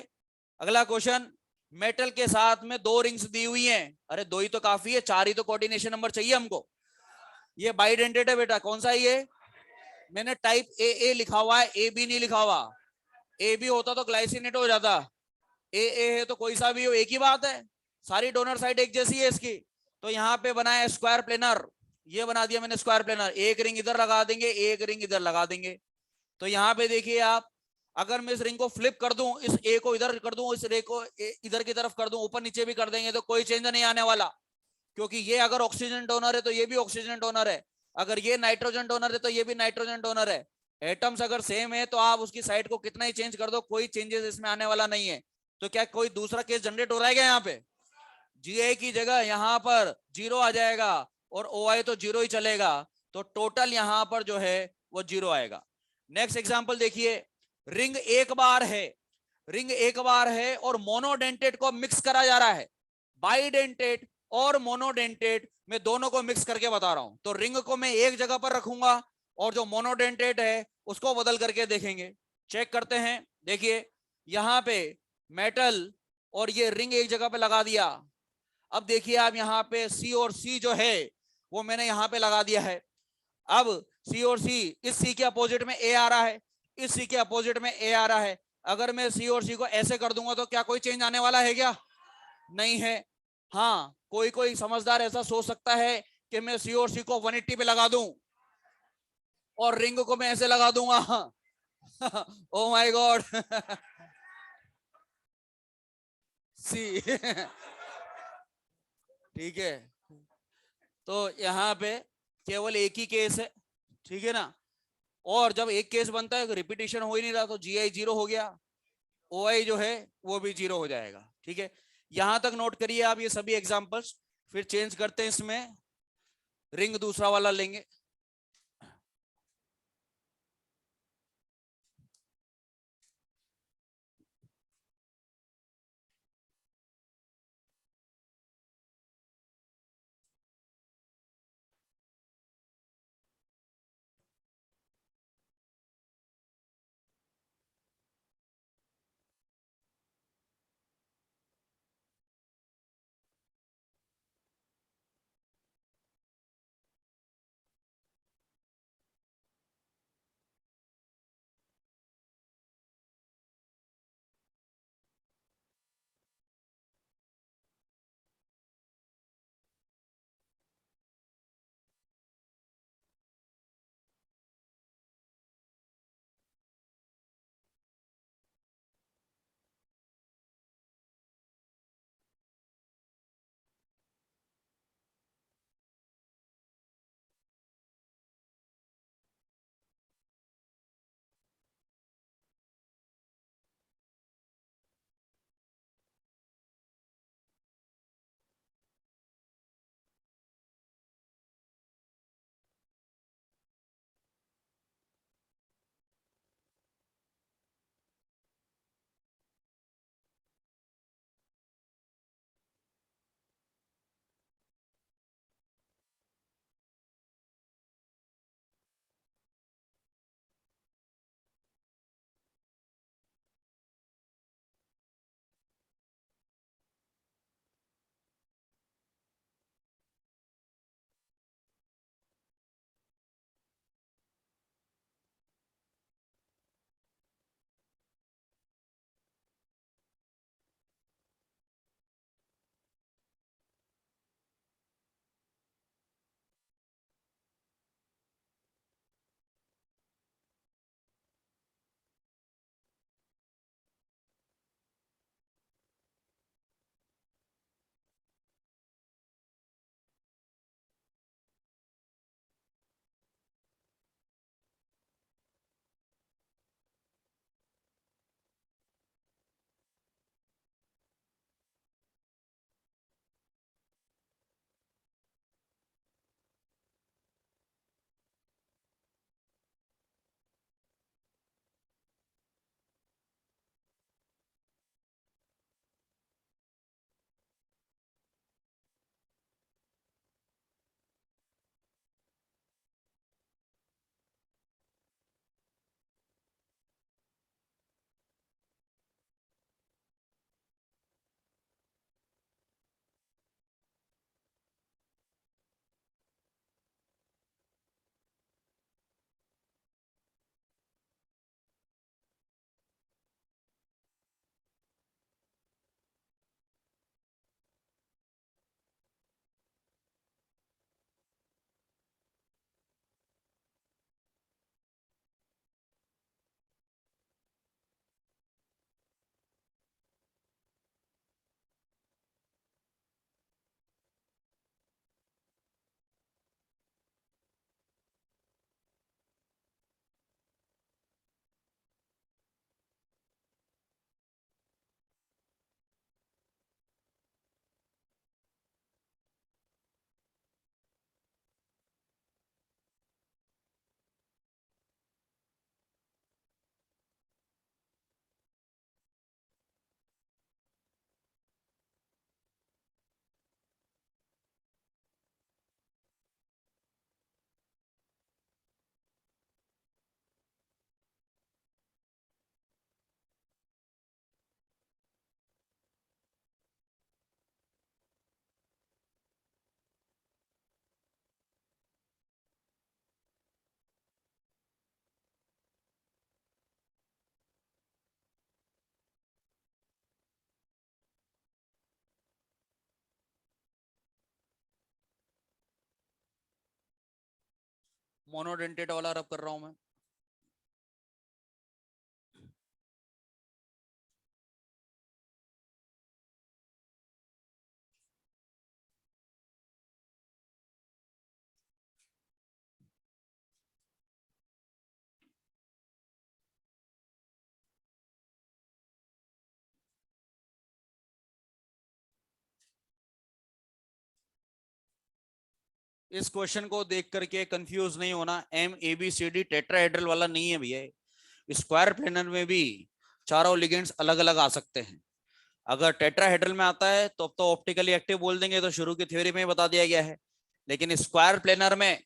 अगला क्वेश्चन, मेटल के साथ में 2 रिंग्स दी हुई हैं, अरे 2 ही तो काफी है, 4 ही तो कोऑर्डिनेशन नंबर चाहिए हमको। ये बाइडेंटेट है बेटा, कौन सा है ये, मैंने टाइप AA लिखा हुआ है, AB नहीं लिखा हुआ, AB होता तो ग्लाइसिनेट हो जाता, AA है तो कोई सा भी हो एक ही बात है, सारी डोनर साइड एक जैसी है इसकी। तो यहाँ पे बनाया स्क्वायर प्लेनर, ये बना दिया मैंने स्क्वायर प्लेनर, एक रिंग इधर लगा देंगे एक रिंग इधर लगा देंगे। तो यहाँ पे देखिए आप, अगर मैं इस रिंग को फ्लिप कर दूं, इस A को इधर कर दूं, इस रे को इधर की तरफ कर दूं, ऊपर नीचे भी कर देंगे तो कोई चेंज नहीं आने वाला, क्योंकि ये अगर ऑक्सीजन डोनर है तो ये भी ऑक्सीजन डोनर है, अगर ये नाइट्रोजन डोनर है तो ये भी नाइट्रोजन डोनर है। एटम्स अगर सेम है तो आप उसकी साइड को कितना ही चेंज कर दो, कोई चेंजेस इसमें आने वाला नहीं है। तो क्या कोई दूसरा केस जनरेट हो रहा है क्या, यहाँ पे GI की जगह यहाँ पर 0 आ जाएगा और OI तो 0 ही चलेगा, तो टोटल यहाँ पर जो है वो 0 आएगा। नेक्स्ट एग्जांपल देखिए, रिंग एक बार है और मोनोडेंटेट को मिक्स करा जा रहा है, बाइडेंटेट और मोनोडेंटेट में दोनों को मिक्स करके बता रहा हूं। तो रिंग को मैं एक जगह पर रखूंगा और जो मोनोडेंटेट है उसको बदल करके देखेंगे, चेक करते हैं। देखिए यहाँ पे मेटल और ये रिंग एक जगह पे लगा दिया। अब देखिए आप यहाँ पे सी और सी जो है वो मैंने यहाँ पे लगा दिया है। अब सी और सी, इस सी के अपोजिट में ए आ रहा है, इस सी के अपोजिट में ए आ रहा है। अगर मैं सी और सी को ऐसे कर दूंगा तो क्या कोई चेंज आने वाला है क्या? नहीं है। हाँ, कोई कोई समझदार ऐसा सोच सकता है कि मैं सी और सी को 180 पे लगा दूं और रिंग को मैं ऐसे लगा दूंगा। Oh my god. सी। ठीक है, तो यहाँ पे केवल एक ही केस है, ठीक है ना। और जब एक केस बनता है रिपीटेशन हो ही नहीं रहा तो जी आई जीरो हो गया, ओ आई जो है वो भी जीरो हो जाएगा। ठीक है, यहां तक नोट करिए आप ये सभी एग्जांपल्स। फिर चेंज करते हैं, इसमें रिंग दूसरा वाला लेंगे। मोनोडेंटेट वाला रब कर रहा हूं मैं। इस क्वेश्चन को देख करके कंफ्यूज नहीं होना, M A B C D tetrahedral वाला नहीं है भैया। स्क्वायर प्लेनर में भी चारों लिगेंड्स अलग अलग आ सकते हैं। अगर टेट्राहेड्रल में आता है तो अब तो ऑप्टिकली एक्टिव बोल देंगे, तो शुरू की थ्योरी में बता दिया गया है। लेकिन स्क्वायर प्लेनर में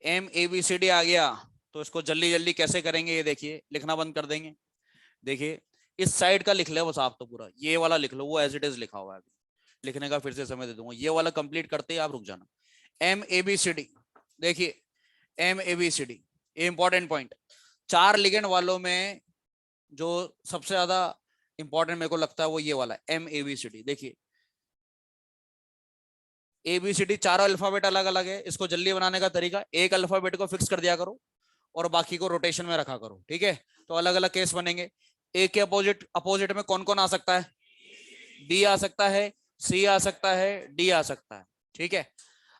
M A B C D आ गया तो इसको जल्दी जल्दी कैसे करेंगे, ये देखिए, लिखना बंद कर देंगे। देखिए इस साइड का लिख ले बस आप, तो पूरा ये वाला लिख लो, वो एज इट इज लिखा हुआ है, लिखने का फिर से समय दे दूंगा। ये वाला कंप्लीट करते ही आप रुक जाना। M A B C D, देखिए M A B C D, important point. चार लिगेंड वालों में जो सबसे ज्यादा इंपॉर्टेंट मेरे को लगता है वो ये वाला M A B C D. देखिए ए बी सी डी चारों अल्फाबेट अलग अलग है। इसको जल्दी बनाने का तरीका, एक अल्फाबेट को फिक्स कर दिया करो और बाकी को रोटेशन में रखा करो, ठीक है। तो अलग अलग केस बनेंगे। ए के अपोजिट, अपोजिट में कौन कौन आ सकता है? बी आ सकता है, सी आ सकता है, डी आ सकता है, ठीक है।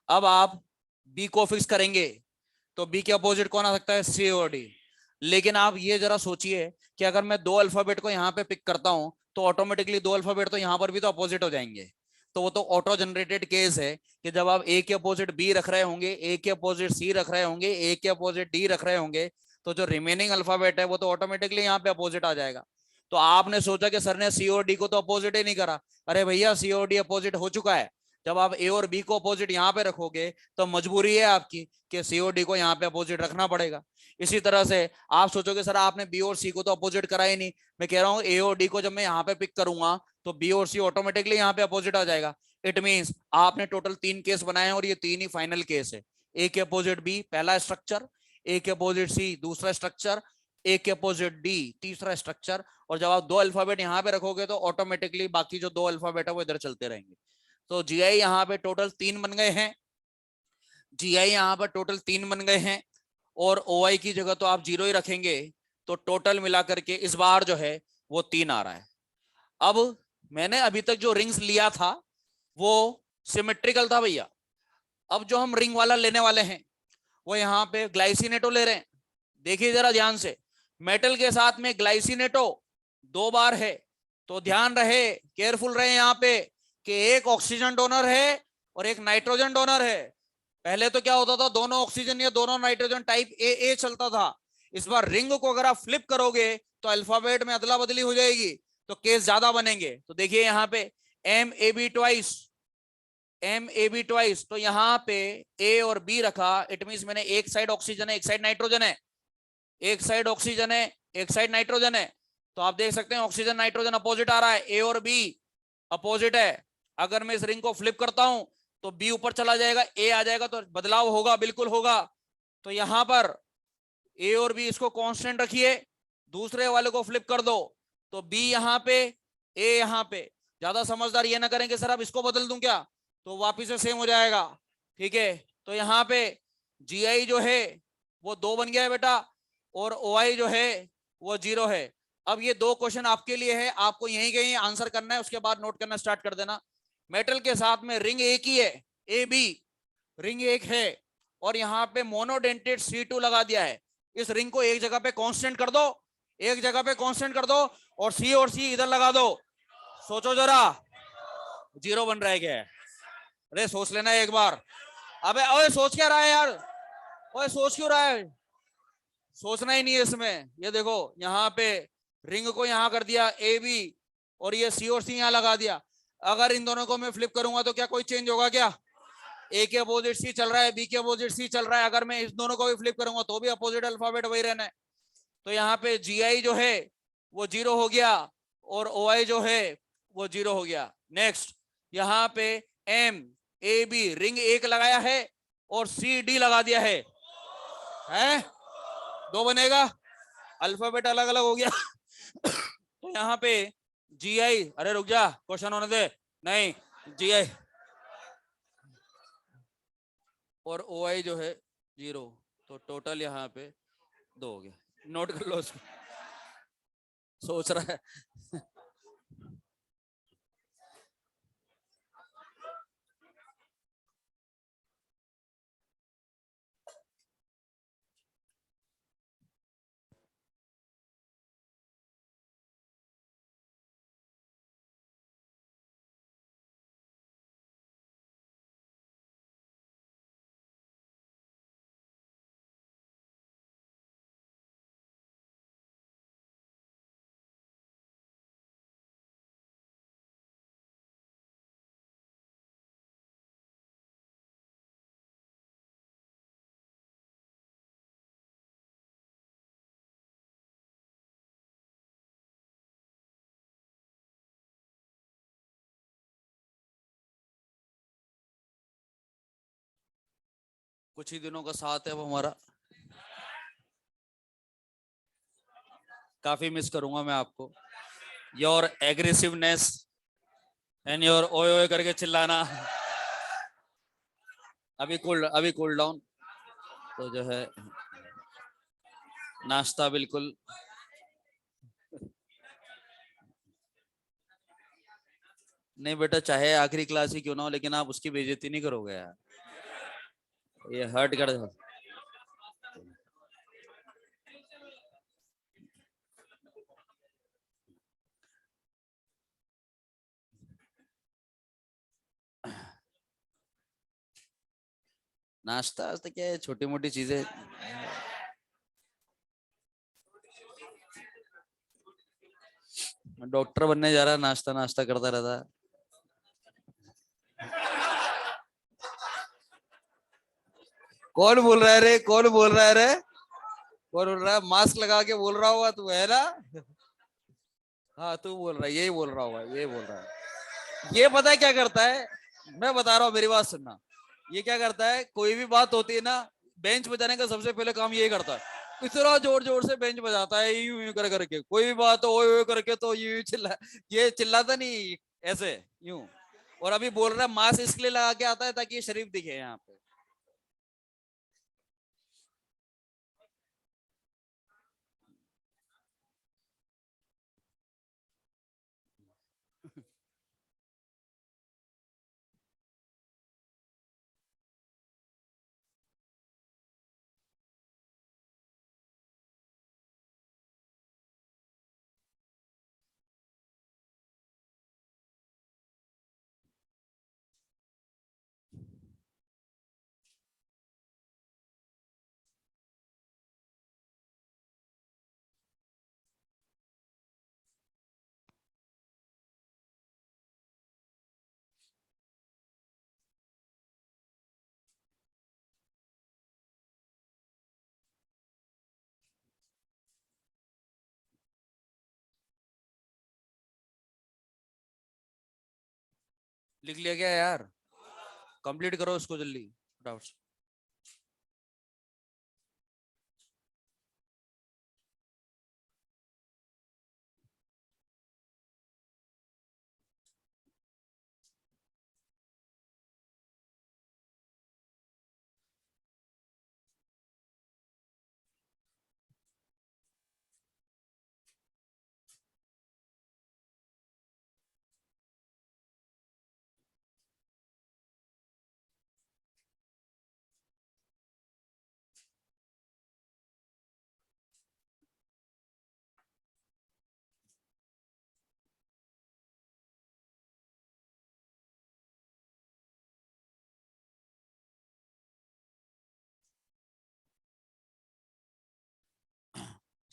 अब आप बी को फिक्स करेंगे तो बी के अपोजिट कौन आ सकता है? सी और डी। लेकिन आप ये जरा सोचिए कि अगर मैं दो अल्फाबेट को यहाँ पे पिक करता हूं तो ऑटोमेटिकली दो अल्फाबेट तो यहाँ पर भी तो अपोजिट हो जाएंगे। तो वो तो ऑटो जनरेटेड केस है कि जब आप ए के अपोजिट बी रख रहे होंगे, ए के अपोजिट सी रख रहे होंगे, ए के अपोजिट डी रख रहे होंगे, तो जो रिमेनिंग अल्फाबेट है वो तो ऑटोमेटिकली यहाँ पे अपोजिट आ जाएगा। तो आपने सोचा कि सर ने सी और डी को तो अपोजिट ही नहीं करा। अरे भैया सी और डी अपोजिट हो चुका है। जब आप ए और बी को अपोजिट यहाँ पे रखोगे तो मजबूरी है आपकी कि सी और डी को यहाँ पे अपोजिट रखना पड़ेगा। इसी तरह से आप सोचोगे सर आपने बी और सी को तो अपोजिट करा ही नहीं। मैं कह रहा हूँ ए और डी को जब मैं यहाँ पे पिक करूंगा तो बी और सी ऑटोमेटिकली यहाँ पे अपोजिट आ जाएगा। इट मींस आपने टोटल 3 केस बनाए हैं और ये 3 ही फाइनल केस है। ए के अपोजिट बी पहला स्ट्रक्चर, ए के अपोजिट सी दूसरा स्ट्रक्चर, ए के अपोजिट डी तीसरा स्ट्रक्चर। और जब आप दो अल्फाबेट यहाँ पे रखोगे तो ऑटोमेटिकली बाकी जो दो अल्फाबेट है वो इधर चलते रहेंगे। तो जीआई यहाँ पे टोटल 3 बन गए हैं। जीआई यहाँ पर टोटल 3 बन गए हैं और ओआई की जगह तो आप 0 ही रखेंगे। तो टोटल मिलाकर के इस बार जो है वो 3 आ रहा है। अब मैंने अभी तक जो रिंग्स लिया था वो सिमेट्रिकल था भैया। अब जो हम रिंग वाला लेने वाले हैं वो यहाँ पे ग्लाइसिनेटो ले रहे हैं। देखिए जरा ध्यान से, मेटल के साथ में ग्लाइसिनेटो 2 बार है। तो ध्यान रहे, केयरफुल रहे यहाँ पे कि एक ऑक्सीजन डोनर है और एक नाइट्रोजन डोनर है। पहले तो क्या होता था, दोनों ऑक्सीजन या दोनों नाइट्रोजन टाइप ए ए चलता था। इस बार रिंग को अगर आप फ्लिप करोगे तो अल्फाबेट में अदला बदली हो जाएगी, तो केस ज्यादा बनेंगे। तो देखिए यहाँ पे M A B twice, M A B twice, तो यहाँ पे ए और बी रखा। इट मीन मैंने एक साइड ऑक्सीजन है एक साइड नाइट्रोजन है, एक साइड ऑक्सीजन है एक साइड नाइट्रोजन है। तो आप देख सकते हैं ऑक्सीजन नाइट्रोजन अपोजिट आ रहा है, ए और बी अपोजिट है। अगर मैं इस रिंग को फ्लिप करता हूं तो बी ऊपर चला जाएगा, ए आ जाएगा, तो बदलाव होगा, बिल्कुल होगा। तो यहां पर ए और बी इसको कांस्टेंट रखिए, दूसरे वाले को फ्लिप कर दो तो बी यहां पे, ए यहां पे। ज्यादा समझदार ये ना करें कि सर अब इसको बदल दूं क्या, तो वापिस से सेम हो जाएगा, ठीक है। तो यहाँ पे जीआई जो है वो 2 बन गया है बेटा और ओआई जो है वो 0 है। अब ये 2 क्वेश्चन आपके लिए है, आपको यहीं कहीं आंसर करना है, उसके बाद नोट करना स्टार्ट कर देना। मेटल के साथ में रिंग एक ही है, ए बी रिंग एक है और यहाँ पे मोनोडेंटेड C2 लगा दिया है। इस रिंग को एक जगह पे कांस्टेंट कर दो, एक जगह पे कांस्टेंट कर दो और C इधर लगा दो। सोचो जरा 0 बन रहा है क्या? अरे सोच लेना एक बार। अबे ओए सोच क्या रहा है यार, ओए सोच क्यों रहा है? सोचना ही नहीं है इसमें। ये देखो यहाँ पे रिंग को यहाँ कर दिया ए बी और ये C यहाँ लगा दिया। अगर इन दोनों को मैं फ्लिप करूंगा तो क्या कोई चेंज होगा क्या? ए के अपोजिट सी चल रहा है, बी के अपोजिट सी चल रहा है। अगर मैं इस दोनों को भी फ्लिप करूंगा तो भी अपोजिट अल्फाबेट वही रहना है। तो यहाँ पे जीआई जो है वो 0 हो गया और ओआई जो है वो 0 हो गया। नेक्स्ट यहाँ पे एम ए बी रिंग एक लगाया है और सी डी लगा दिया है, 2 बनेगा, अल्फाबेट अलग अलग हो गया। तो यहाँ पे जीआई, अरे रुक जा क्वेश्चन होने दे, नहीं जीआई और ओआई जो है 0। तो टोटल यहाँ पे 2 हो गया, नोट कर लो उसको। सोच रहा है। कुछ ही दिनों का साथ है वो हमारा, काफी मिस करूंगा मैं आपको। योर एग्रेसिवनेस एंड योर ओए ओए करके चिल्लाना। अभी कूल डाउन। तो जो है नाश्ता बिल्कुल। नहीं बेटा, चाहे आखिरी क्लास ही क्यों ना हो, लेकिन आप उसकी बेइज्जती नहीं करोगे यार, ये हर्ट कर। नाश्ता आज तक क्या है, छोटी मोटी चीजें। डॉक्टर बनने जा रहा है, नाश्ता नाश्ता करता रहता है। कौन बोल रहा है रे, कौन बोल रहा है रे, कौन बोल रहा है? मास्क लगा के बोल रहा होगा तू, है ना? हाँ तू बोल रहा है, यही बोल रहा होगा, यही बोल रहा है। ये पता है क्या करता है, मैं बता रहा हूँ, मेरी बात सुनना। ये क्या करता है, कोई भी बात होती है ना, बेंच बजाने का सबसे पहले काम यही करता है। इतना जोर जोर से बेंच बजाता है, यूं यूं कर करके। कोई भी बात हो ओए ओए करके तो यूं चिल्ला, ये चिल्लाता नहीं ऐसे, यूं। और अभी बोल रहा है मास्क इसलिए लगा के आता है ताकि ये शरीफ दिखे यहाँ पे। लिख लिया क्या यार? कंप्लीट करो उसको जल्दी, फटाफट से।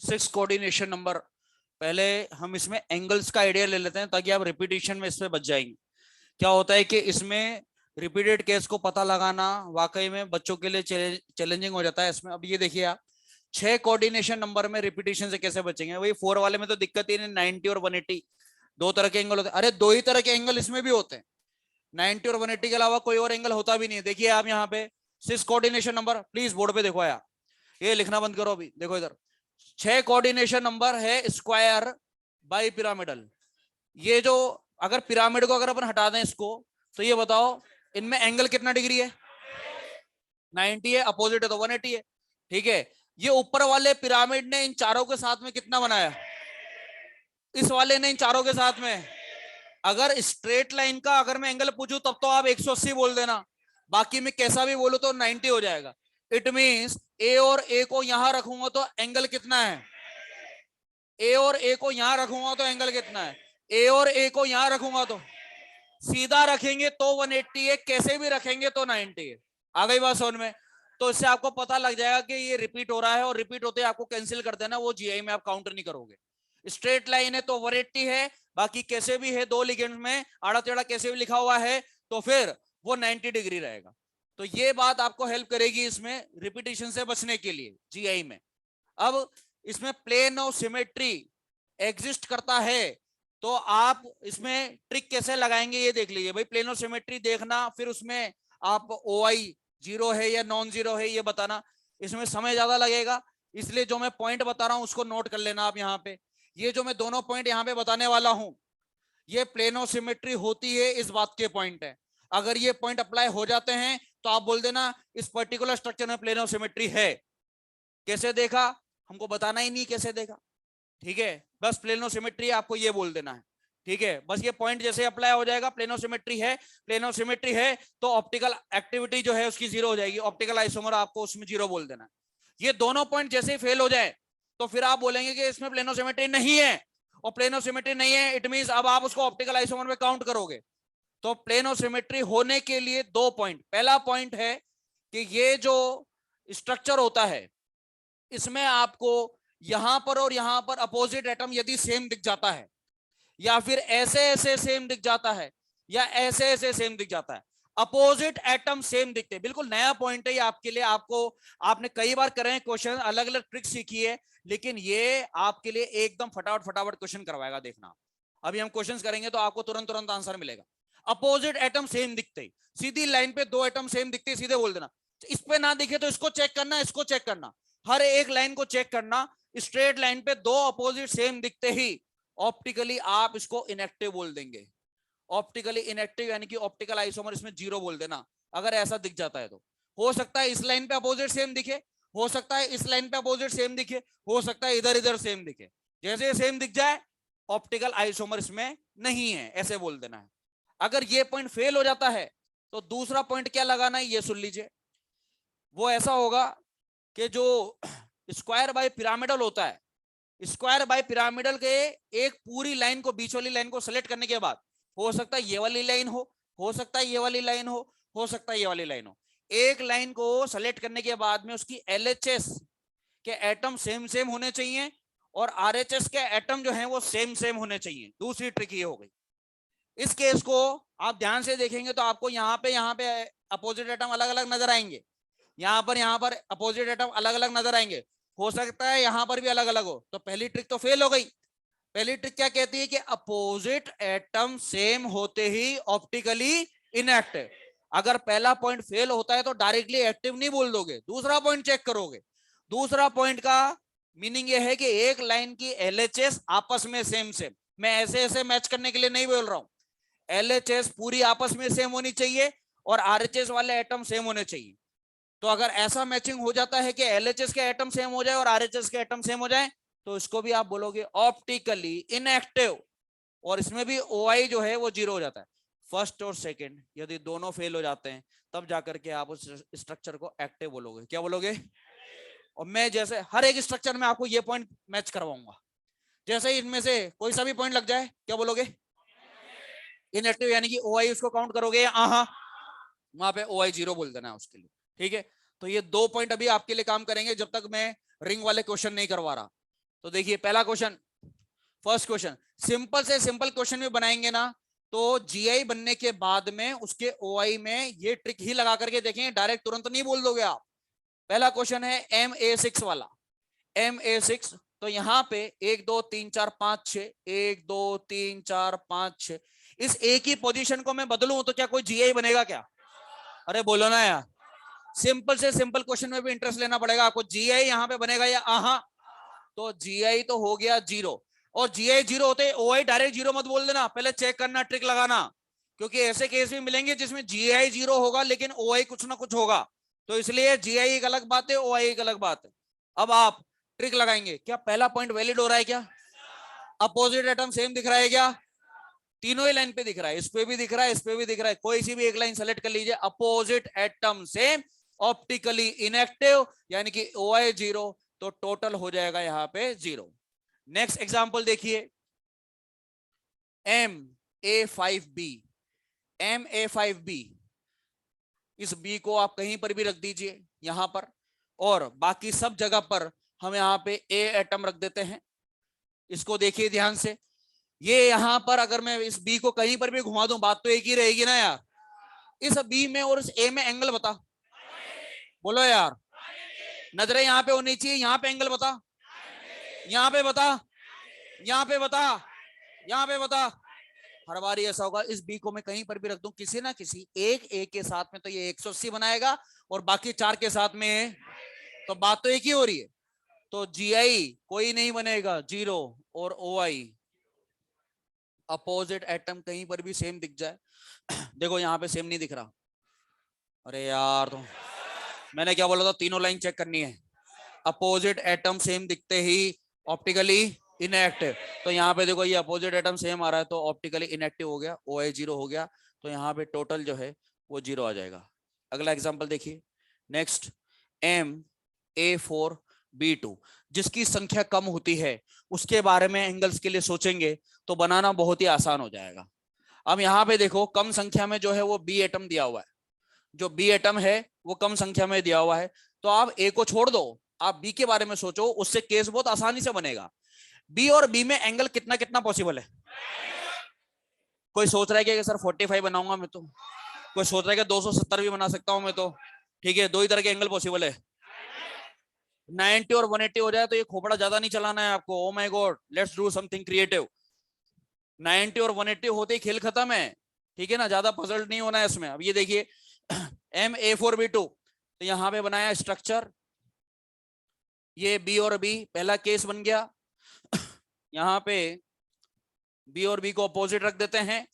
6 कोऑर्डिनेशन नंबर। पहले हम इसमें एंगल्स का आइडिया ले लेते हैं ताकि आप रिपीटिशन में इसमें बच जाएंगे। क्या होता है कि इसमें रिपीटेड केस को पता लगाना वाकई में बच्चों के लिए चैलेंजिंग हो जाता है। इसमें अब ये देखिए आप, 6 कोऑर्डिनेशन नंबर में रिपीटिशन से कैसे बचेंगे? वही 4 वाले में तो दिक्कत ही नहीं, 90 और 180 दो तरह के एंगल होते हैं। अरे दो ही तरह के एंगल इसमें भी होते हैं, 90 और 180 के अलावा कोई और एंगल होता भी नहीं है। देखिए आप यहाँ पे 6 कोऑर्डिनेशन नंबर, प्लीज बोर्ड पे देखो आया, ये लिखना बंद करो अभी, देखो इधर। 6 कोऑर्डिनेशन नंबर है स्क्वायर बाई पिरामिडल। ये जो, अगर पिरामिड को अगर अपन हटा दें इसको, तो ये बताओ इनमें एंगल कितना डिग्री है? 90 है, अपोजिट है तो 180 है। ठीक है, ये ऊपर वाले पिरामिड ने इन चारों के साथ में कितना बनाया, इस वाले ने इन चारों के साथ में। अगर स्ट्रेट लाइन का अगर मैं एंगल पूछूं तब तो आप 180 बोल देना, बाकी मैं कैसा भी बोलूं तो 90 हो जाएगा। इट मींस ए और ए को यहां रखूंगा तो एंगल कितना है, ए और ए को यहां रखूंगा तो एंगल कितना है, ए और ए को यहां रखूंगा तो सीधा रखेंगे तो 180 है, कैसे भी रखेंगे तो 90 है। आ गई बात समझ में? तो इससे आपको पता लग जाएगा कि ये रिपीट हो रहा है, और रिपीट होते आपको कैंसिल कर देना, वो जीआई में आप काउंटर नहीं करोगे। स्ट्रेट लाइन है तो 180 है, बाकी कैसे भी है दो लिगेंड में आड़ा टेढ़ा कैसे भी लिखा हुआ है तो फिर वो 90 डिग्री रहेगा। तो ये बात आपको हेल्प करेगी इसमें रिपीटेशन से बचने के लिए जीआई में। अब इसमें प्लेन ऑफ सिमेट्री एग्जिस्ट करता है, तो आप इसमें ट्रिक कैसे लगाएंगे ये देख लीजिए भाई। प्लेन ऑफ सिमेट्री देखना, फिर उसमें आप ओआई जीरो है या नॉन जीरो है ये बताना, इसमें समय ज्यादा लगेगा, इसलिए जो मैं पॉइंट बता रहा हूं उसको नोट कर लेना आप यहाँ पे। ये जो मैं दोनों पॉइंट यहाँ पे बताने वाला हूं ये प्लेन ऑफ सिमेट्री होती है इस बात के पॉइंट है। अगर ये पॉइंट अप्लाई हो जाते हैं तो आप बोल देना इस पर्टिकुलर स्ट्रक्चर में प्लेन ऑफ सिमेट्री है। कैसे देखा हमको बताना ही नहीं कैसे देखा, ठीक है, बस प्लेन ऑफ सिमेट्री आपको ये बोल देना है, ठीक है। बस ये पॉइंट जैसे अप्लाई हो जाएगा प्लेन ऑफ सिमेट्री है, प्लेन ऑफ सिमेट्री है तो ऑप्टिकल एक्टिविटी जो है उसकी जीरो हो जाएगी, ऑप्टिकल आइसोमर आपको उसमें जीरो बोल देना है। ये दोनों पॉइंट जैसे ही फेल हो जाए तो फिर आप बोलेंगे कि इसमें प्लेन ऑफ सिमेट्री नहीं है, और प्लेन ऑफ सिमेट्री नहीं है इट मींस अब आप उसको ऑप्टिकल आइसोमर में काउंट करोगे। तो प्लेन ऑफ सिमेट्री होने के लिए दो पॉइंट, पहला पॉइंट है कि ये जो स्ट्रक्चर होता है इसमें आपको यहां पर और यहां पर अपोजिट एटम यदि सेम दिख जाता है, या फिर ऐसे ऐसे सेम दिख जाता है, या ऐसे ऐसे सेम दिख जाता है, अपोजिट एटम सेम दिखते हैं, बिल्कुल नया पॉइंट है ये आपके लिए। आपको आपने कई बार करे हैं क्वेश्चन, अलग अलग ट्रिक सीखी है, लेकिन ये आपके लिए एकदम फटाफट फटाफट क्वेश्चन करवाएगा। देखना अभी हम क्वेश्चंस करेंगे तो आपको तुरंत तुरंत आंसर मिलेगा। अपोजिट एटम सेम दिखते ही, सीधी लाइन पे दो एटम सेम दिखते सीधे बोल देना। इस पे ना दिखे तो इसको चेक करना, इसको चेक करना, हर एक लाइन को चेक करना। स्ट्रेट लाइन पे दो अपोजिट सेम दिखते ही ऑप्टिकली आप इसको इनएक्टिव बोल देंगे। ऑप्टिकली इनएक्टिव यानी कि ऑप्टिकल आइसोमर इसमें जीरो बोल देना अगर ऐसा दिख जाता है तो। हो सकता है इस लाइन पे अपोजिट सेम दिखे, हो सकता है इस लाइन पे अपोजिट सेम दिखे, हो सकता है इधर इधर सेम दिखे, जैसे सेम दिख जाए ऑप्टिकल आइसोमर इसमें नहीं है ऐसे बोल देना है। अगर ये पॉइंट फेल हो जाता है तो दूसरा पॉइंट क्या लगाना है ये सुन लीजिए। वो ऐसा होगा कि जो स्क्वायर बाय पिरामिडल होता है, स्क्वायर बाय पिरामिडल के एक पूरी लाइन को, बीच वाली लाइन को सेलेक्ट करने के बाद हो सकता है ये वाली लाइन हो सकता है ये वाली लाइन हो सकता है ये वाली लाइन हो। एक लाइन को सेलेक्ट करने के बाद में उसकी एलएचएस के एटम सेम सेम होने चाहिए और आरएचएस के एटम जो हैं वो सेम सेम होने चाहिए। दूसरी ट्रिक ये हो गई। इस केस को आप ध्यान से देखेंगे तो आपको यहाँ पे अपोजिट एटम अलग अलग नजर आएंगे, यहाँ पर अपोजिट एटम अलग अलग नजर आएंगे, हो सकता है यहाँ पर भी अलग अलग हो। तो पहली ट्रिक तो फेल हो गई। पहली ट्रिक क्या कहती है कि अपोजिट एटम सेम होते ही ऑप्टिकली इनएक्टिव। अगर पहला पॉइंट फेल होता है तो डायरेक्टली एक्टिव नहीं बोल दोगे, दूसरा पॉइंट चेक करोगे। दूसरा पॉइंट का मीनिंग ये है कि एक लाइन की एलएचएस आपस में सेम सेम, मैं ऐसे ऐसे मैच करने के लिए नहीं बोल रहा हूं, एलएचएस पूरी आपस में सेम होनी चाहिए और आरएचएस वाले एटम सेम होने चाहिए। तो अगर ऐसा मैचिंग हो जाता है कि एलएचएस के एटम सेम हो जाए और आरएचएस के एटम सेम हो जाए तो इसको भी आप बोलोगे ऑप्टिकली इनएक्टिव, और इसमें भी ओआई जो है वो जीरो हो जाता है। फर्स्ट और सेकंड यदि दोनों फेल हो जाते हैं तब जाकर के आप उस स्ट्रक्चर को एक्टिव बोलोगे। क्या बोलोगे? और मैं जैसे हर एक स्ट्रक्चर में आपको ये पॉइंट मैच करवाऊंगा, जैसे ही इनमें से कोई सा भी पॉइंट लग जाए क्या बोलोगे? इनएक्टिव, यानी कि ओआई उसको काउंट करोगे या वहां पे ओआई जीरो बोल देना है उसके लिए, ठीक है। तो ये दो पॉइंट अभी आपके लिए काम करेंगे जब तक मैं रिंग वाले क्वेश्चन नहीं करवा रहा। तो देखिए पहला क्वेश्चन, फर्स्ट क्वेश्चन, सिंपल से सिंपल क्वेश्चन भी बनाएंगे ना तो जीआई बनने के बाद में उसके ओआई में ये ट्रिक ही लगा करके देखेंगे, डायरेक्ट तुरंत नहीं बोल दोगे आप। पहला क्वेश्चन है MA6 वाला, MA6। तो यहाँ पे 1 2 3 4 5 6, 1 2 3 4 5 6, इस एक ही पोजीशन को मैं बदलूं तो क्या कोई जीआई बनेगा क्या? अरे बोलो ना यार, सिंपल से सिंपल क्वेश्चन में भी इंटरेस्ट लेना पड़ेगा आपको। जीआई यहाँ पे बनेगा या तो जीआई तो हो गया जीरो, और जीआई जीरो होते ओआई डायरेक्ट जीरो मत बोल देना, पहले चेक करना, ट्रिक लगाना, क्योंकि ऐसे केस भी मिलेंगे जिसमें जीआई जीरो होगा लेकिन ओआई कुछ ना कुछ होगा। तो इसलिए जीआई एक अलग बात है, ओआई एक अलग बात है। अब आप ट्रिक लगाएंगे, क्या पहला पॉइंट वैलिड हो रहा है? क्या अपोजिट एटम सेम दिख रहा है? क्या तीनों ही लाइन पे दिख रहा है, इस पे भी दिख रहा है, इस पे भी दिख रहा है, कोई सी भी एक लाइन सेलेक्ट कर लीजिए। Opposite atom same, optically inactive, यानी कि OI 0, तो टोटल हो जाएगा यहाँ पे 0। नेक्स्ट एग्जांपल देखिए, MA5B। MA5B, इस B को आप कहीं पर भी रख दीजिए यहां पर, और बाकी सब जगह पर हम यहाँ पे A एटम रख देते हैं। इसको देखिए ध्यान से, ये यहां पर अगर मैं इस B को कहीं पर भी घुमा दूं, बात तो एक ही रहेगी ना यार। इस B में और इस A में एंगल बता, बोलो यार। नजरें यहाँ पे होनी चाहिए, यहाँ पे एंगल बता, यहाँ पे बता, यहाँ पे बता, यहाँ पे बता। हर बार ऐसा होगा, इस B को मैं कहीं पर भी रख दूं, किसी ना किसी एक A के साथ में तो ये 180 बनाएगा, और बाकी 4 के साथ में तो बात तो एक ही हो रही है। तो GI कोई नहीं बनेगा 0, और OI अपोजिट एटम कहीं पर भी सेम दिख जाए। देखो यहाँ पे सेम नहीं दिख रहा, अरे यार तो मैंने क्या बोला था, तीनों लाइन चेक करनी है। अपोजिट एटम सेम दिखते ही ऑप्टिकली इनएक्टिव, तो यहाँ पे देखो ये अपोजिट एटम सेम आ रहा है, तो ऑप्टिकली इनएक्टिव हो गया, OI 0 हो गया, तो यहाँ पे टोटल जो है वो 0 आ जाएगा। अगला एग्जांपल देखिए, नेक्स्ट MA4B2, जिसकी संख्या कम होती है उसके बारे में एंगल्स के लिए सोचेंगे तो बनाना बहुत ही आसान हो जाएगा। अब यहाँ पे देखो, कम संख्या में जो है वो B एटम दिया हुआ है, जो B एटम है वो कम संख्या में दिया हुआ है, तो आप A को छोड़ दो, आप B के बारे में सोचो, उससे केस बहुत आसानी से बनेगा। B और B में एंगल कितना कितना पॉसिबल है? कोई सोच रहा है कि सर 45 बनाऊंगा मैं तो, कोई सोच रहा है कि 270 भी बना सकता हूं मैं तो, ठीक है, दो ही तरह के एंगल पॉसिबल है। 90 और 180 हो जाए तो ये खोपड़ा ज्यादा नहीं चलाना है आपको। ओ my God, let's do something creative. 90 और 180 होते ही खेल खत्म है, ठीक है ना, ज्यादा पजल नहीं होना है इसमें। अब ये देखिए MA4B2, तो यहाँ पे बनाया स्ट्रक्चर, ये B और B पहला केस बन गया। यहाँ पे B और B को अपोजिट रख देते हैं,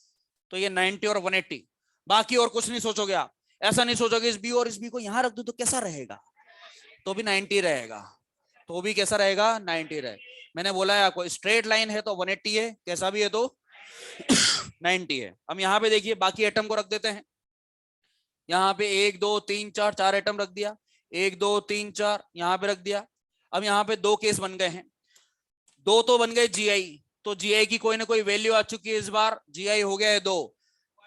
तो ये 90 और 180, बाकी और कुछ नहीं सोचोगे आप। ऐसा नहीं सोचोगे इस B और इस B को यहां रख दो तो कैसा रहेगा, तो भी 90 रहेगा, तो भी कैसा रहेगा, 90 रहे। मैंने बोला है आपको, स्ट्रेट लाइन है तो 180 है, कैसा भी है तो 90 है। हम यहाँ पे देखिए बाकी एटम को रख देते हैं, यहाँ पे 1 2 3 4 4 एटम रख दिया, 1 2 3 4 यहाँ पे रख दिया। अब यहाँ पे दो केस बन गए हैं, दो तो बन गए GI, तो GI की कोई ना कोई वैल्यू आ चुकी है, इस बार GI हो गया है 2।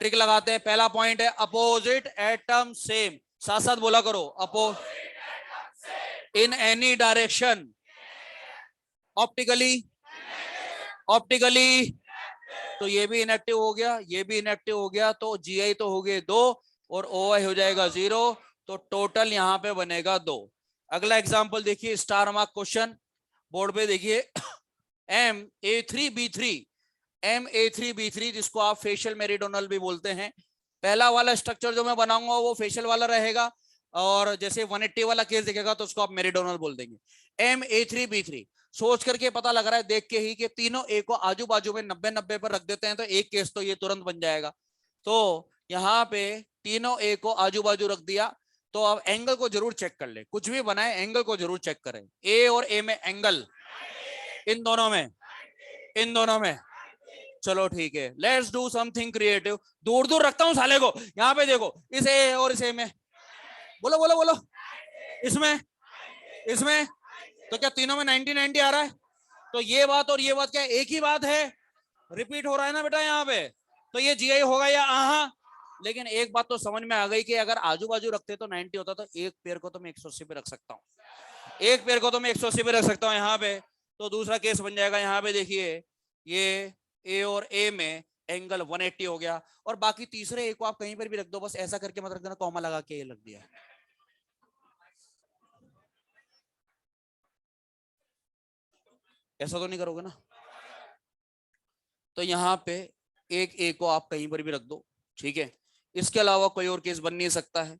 ट्रिक लगाते हैं, पहला पॉइंट है अपोजिट एटम सेम, साथ साथ बोला करो, अपो in any direction, optically, optically, तो ये भी इनएक्टिव हो गया, ये भी इनएक्टिव हो गया, तो GI तो हो गए 2 और OI हो जाएगा 0, तो टोटल यहाँ पे बनेगा 2। अगला एग्जांपल देखिए, स्टार मार्क क्वेश्चन, बोर्ड पे देखिए, MA3B3, MA3B3 जिसको आप फेशियल मेरिडोनल भी बोलते हैं। पहला वाला स्ट्रक्चर जो मैं बनाऊंगा वो फेशियल वाला रहेगा, और जैसे 180 वाला केस दिखेगा तो उसको आप मेरिडोनल बोल देंगे। MA3B3 सोच करके पता लग रहा है देख के ही कि तीनों A को आजू बाजू में 90-90 पर रख देते हैं, तो एक केस तो ये तुरंत बन जाएगा। तो यहाँ पे तीनों A को आजू बाजू रख दिया, तो अब एंगल को जरूर चेक कर ले, कुछ भी बनाए एंगल को जरूर चेक करें। A और A में एंगल, इन दोनों में, इन दोनों में, चलो ठीक है, लेट्स डू समथिंग क्रिएटिव। दूर दूर रखता हूं साले को, यहाँ पे देखो, इस A और इस A में, बोलो बोलो बोलो, इसमें, इसमें, तो क्या तीनों में 90-90 आ रहा है? तो ये बात और ये बात क्या एक ही बात है? रिपीट हो रहा है ना बेटा यहाँ पे, तो ये GI होगा या आहा। लेकिन एक बात तो समझ में आ गई कि अगर आजू बाजू रखते तो 90 होता, तो एक पेड़ को तो मैं 180 पे रख सकता हूँ, एक पेड़ को तो मैं 180 पे रख सकता हूँ यहाँ पे। तो दूसरा केस बन जाएगा, यहाँ पे देखिए, ये A और A में एंगल 180 हो गया, और बाकी तीसरे A को आप कहीं पर भी रख दो, बस ऐसा करके मत रख देना, कॉमा लगा के लग दिया। ऐसा तो नहीं करोगे ना? तो यहाँ पे एक A को आप कहीं पर भी रख दो, ठीक है, इसके अलावा कोई और केस बन नहीं सकता है।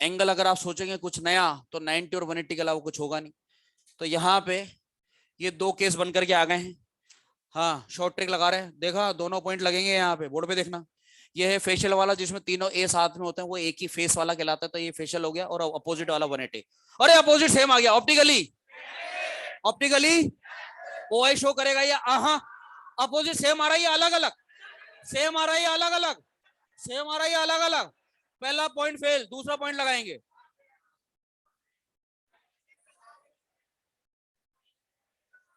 एंगल अगर आप सोचेंगे कुछ नया तो 90 और 180 के अलावा कुछ होगा नहीं। तो यहाँ पे ये दो केस बन करके आ गए हैं। हाँ, शॉर्ट ट्रिक लगा रहे हैं, देखा, दोनों पॉइंट लगेंगे यहाँ पे, बोर्ड पे देखना। ये है फेशियल वाला जिसमें तीनों ए साथ में होते हैं, वो एक ही फेस वाला कहलाता है, तो ये फेशियल हो गया। और अपोजिट वाला 180। अरे अपोजिट सेम आ गया। Optically, optically O I show करेगा या अपोजिट सेम आ रहा है या अलग अलग? सेम आ रहा है या अलग अलग? सेम आ रहा है या अलग अलग? पहला पॉइंट फेल, दूसरा पॉइंट लगाएंगे।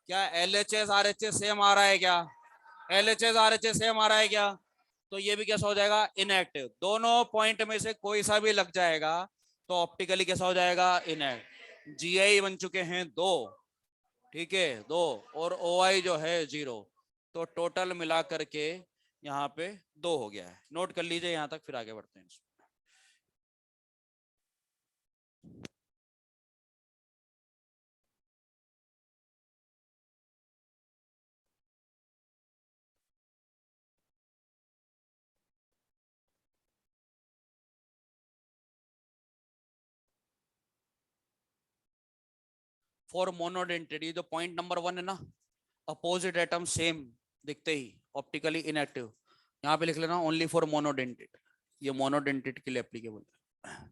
क्या L H S R H S same आ रहा है क्या? L H S R H S same आ रहा है क्या? तो ये भी कैसा हो जाएगा? इनएक्टिव। दोनों पॉइंट में से कोई सा भी लग जाएगा तो ऑप्टिकली कैसा हो जाएगा? इनएक्ट। जी आई बन चुके हैं 2, ठीक है 2, और ओ आई जो है 0। तो टोटल मिला करके यहाँ पे 2 हो गया है। नोट कर लीजिए यहाँ तक, फिर आगे बढ़ते हैं। फॉर मोनोडेंटेड, ये जो पॉइंट नंबर 1 है ना, अपोजिट एटम सेम दिखते ही ऑप्टिकली इनएक्टिव, यहाँ पे लिख लेना ओनली फॉर मोनोडेंटेड। ये मोनोडेंटेड के लिए एप्लीकेबल है।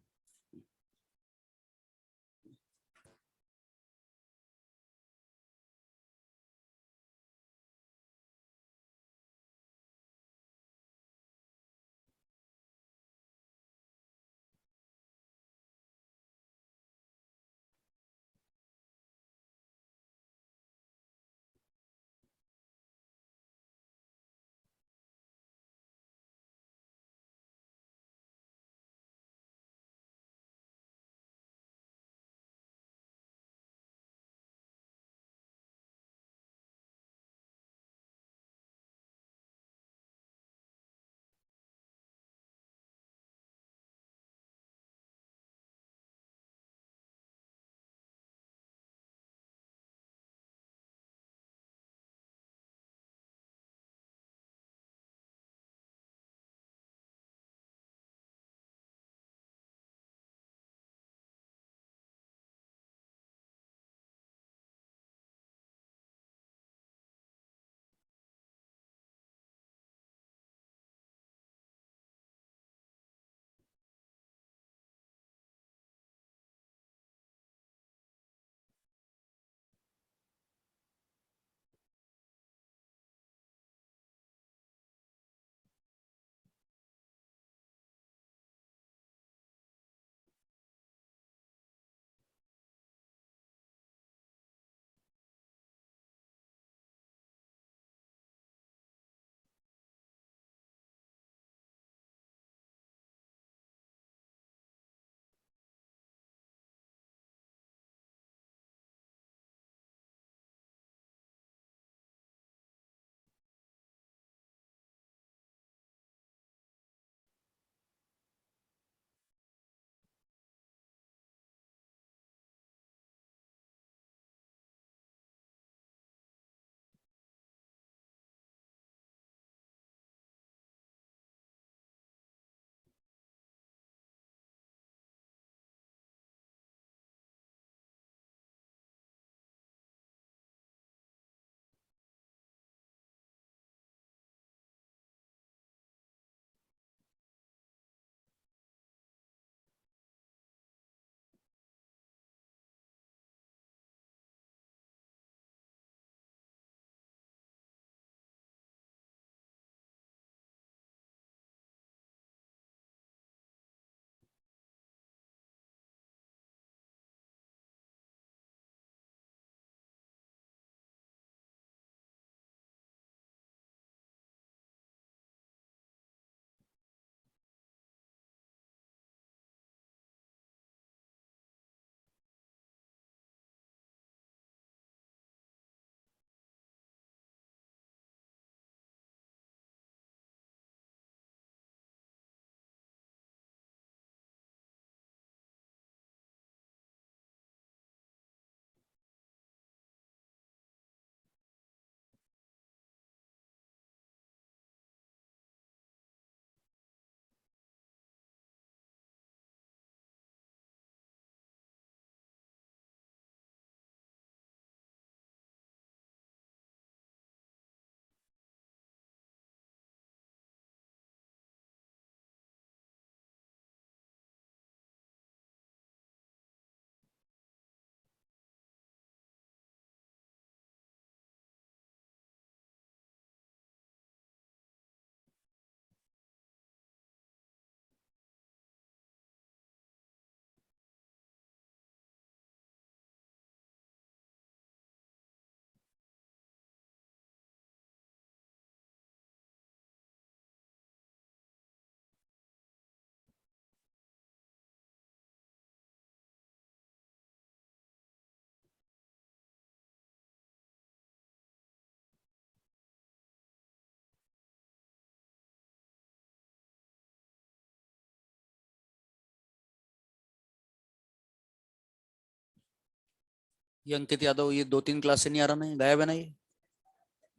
ये अंकित यादव ये 2-3 क्लास से नहीं आ रहा ना, ये गायब है ना, ये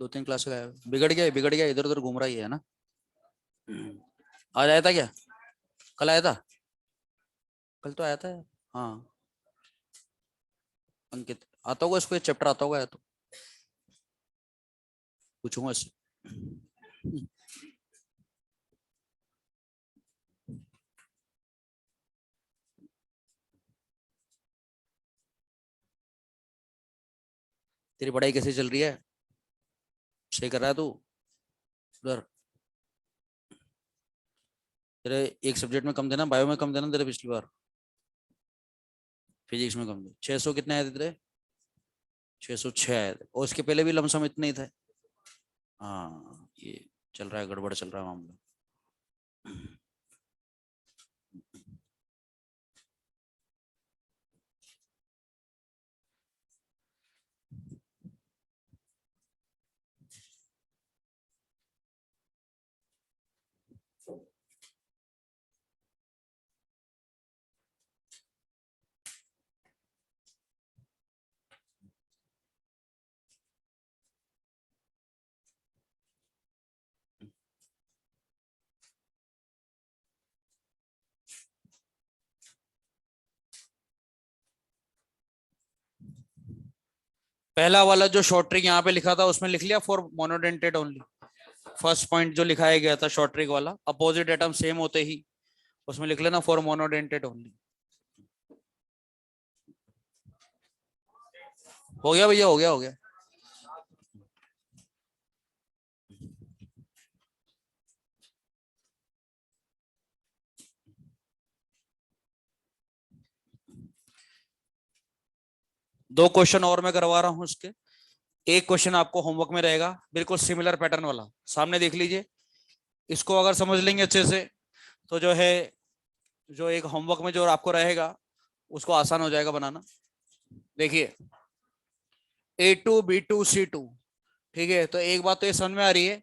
2-3 क्लास से गायब है। बिगड़ गया, इधर उधर घूम रहा ही है ना। आज आया था क्या? कल आया था? कल तो आया था। हाँ अंकित आता होगा, इसको ये चैप्टर आता होगा या तो पूछूंगा इससे। तेरी पढ़ाई कैसी चल रही है? सही कर रहा है तू? उधर तेरे एक सब्जेक्ट में कम देना, बायो में कम देना तेरे पिछली बार, फिजिक्स में कम दे। 600 कितने आए थे तेरे? 606 आए थे, और उसके पहले भी लमसम इतने ही थे। हाँ ये चल रहा है, गड़बड़ चल रहा है मामला। पहला वाला जो शॉर्ट ट्रिक यहाँ पे लिखा था उसमें लिख लिया for monodentate only. First point जो लिखाया गया था शॉर्ट ट्रिक वाला, अपोजिट एटम सेम होते ही उसमें लिख लेना फॉर मोनोडेंटेड ओनली। हो गया भैया, हो गया हो गया। दो क्वेश्चन और मैं करवा रहा हूं इसके। एक क्वेश्चन आपको होमवर्क में रहेगा, बिल्कुल सिमिलर पैटर्न वाला, सामने देख लीजिए। इसको अगर समझ लेंगे अच्छे से तो जो है, जो एक होमवर्क में जो आपको रहेगा उसको आसान हो जाएगा बनाना। देखिए A2 B2 C2, ठीक है। तो एक बात तो ये समझ में आ रही है,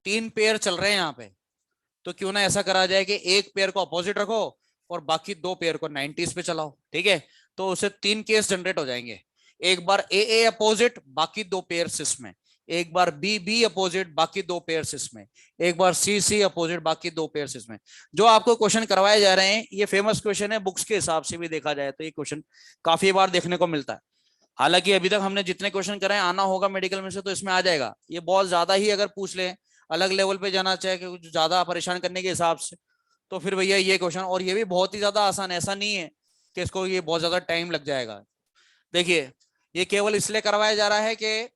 3 पेयर चल रहे हैं यहाँ पे, तो क्यों ना ऐसा करा जाए कि एक पेयर को अपोजिट रखो और बाकी 2 पेयर को 90s पे चलाओ, ठीक है। तो उसे 3 केस जनरेट हो जाएंगे। एक बार ए अपोजिट, बाकी 2 पेयर इसमें। एक बार बी अपोजिट, बाकी 2 पेयर इसमें। एक बार सी अपोजिट, बाकी 2 पेयर इसमें। जो आपको क्वेश्चन करवाए जा रहे हैं ये फेमस क्वेश्चन है, बुक्स के हिसाब से भी देखा जाए तो ये क्वेश्चन काफी बार देखने को मिलता है। हालांकि अभी तक हमने जितने क्वेश्चन कराए, आना होगा मेडिकल में से तो इसमें आ जाएगा। ये बहुत ज्यादा ही अगर पूछ ले, अलग लेवल पे जाना चाहे कि कुछ ज्यादा परेशान करने के हिसाब से, तो फिर भैया ये क्वेश्चन, और ये भी बहुत ही ज्यादा आसान, ऐसा नहीं है कि इसको ये बहुत ज्यादा टाइम लग जाएगा। देखिए ये केवल इसलिए करवाया जा रहा है कि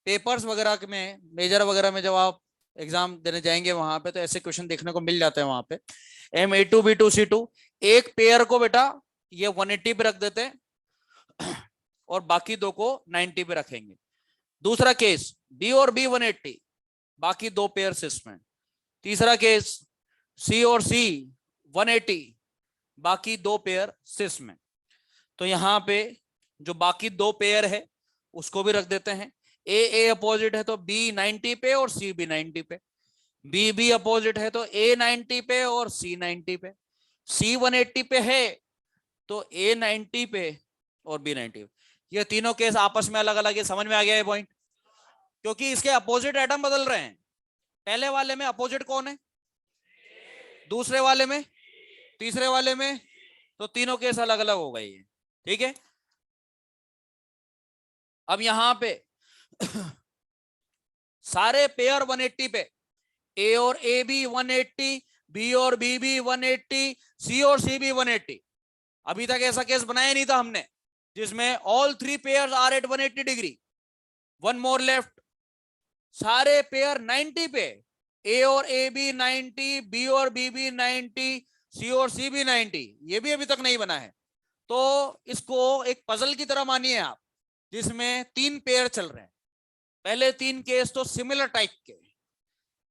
पेपर्स वगैरह में, मेजर वगैरह में जब आप एग्जाम देने जाएंगे वहां पे तो ऐसे क्वेश्चन देखने को मिल जाते हैं वहां पे। M A2 B2 C2, एक पेयर को बेटा ये 180 पे रख देते हैं और बाकी 2 को 90 पे रखेंगे। दूसरा केस बी और बी 180, बाकी 2 पेयर इसमें। तीसरा केस सी और सी 180, बाकी 2 पेयर इसमें। तो यहां पे जो बाकी 2 पेयर है उसको भी रख देते हैं। ए अपोजिट है तो बी 90 पे और सी भी 90 पे। बी अपोजिट है तो ए 90 पे और सी 90 पे। सी 180 पे है तो ए 90 पे और बी 90 पे। ये तीनों केस आपस में अलग अलग है, समझ में आ गया ये पॉइंट? क्योंकि इसके अपोजिट एटम बदल रहे हैं। पहले वाले में अपोजिट कौन है? दूसरे वाले में, तीसरे वाले में, तो तीनों केस अलग अलग हो गई है, ठीक है। अब यहां पे सारे पेयर 180 पे, ए और ए भी 180, बी और बी भी 180, सी और सी भी 180। अभी तक ऐसा केस बनाया नहीं था हमने जिसमें all 3 pairs are at 180 degree. One more left, सारे पेयर 90 पे, ए और ए भी 90, बी और बी भी 90, सी और सी भी 90। ये भी अभी तक नहीं बना है। तो इसको एक पजल की तरह मानिए आप, जिसमें 3 पेयर चल रहे हैं। पहले 3 केस तो सिमिलर टाइप के,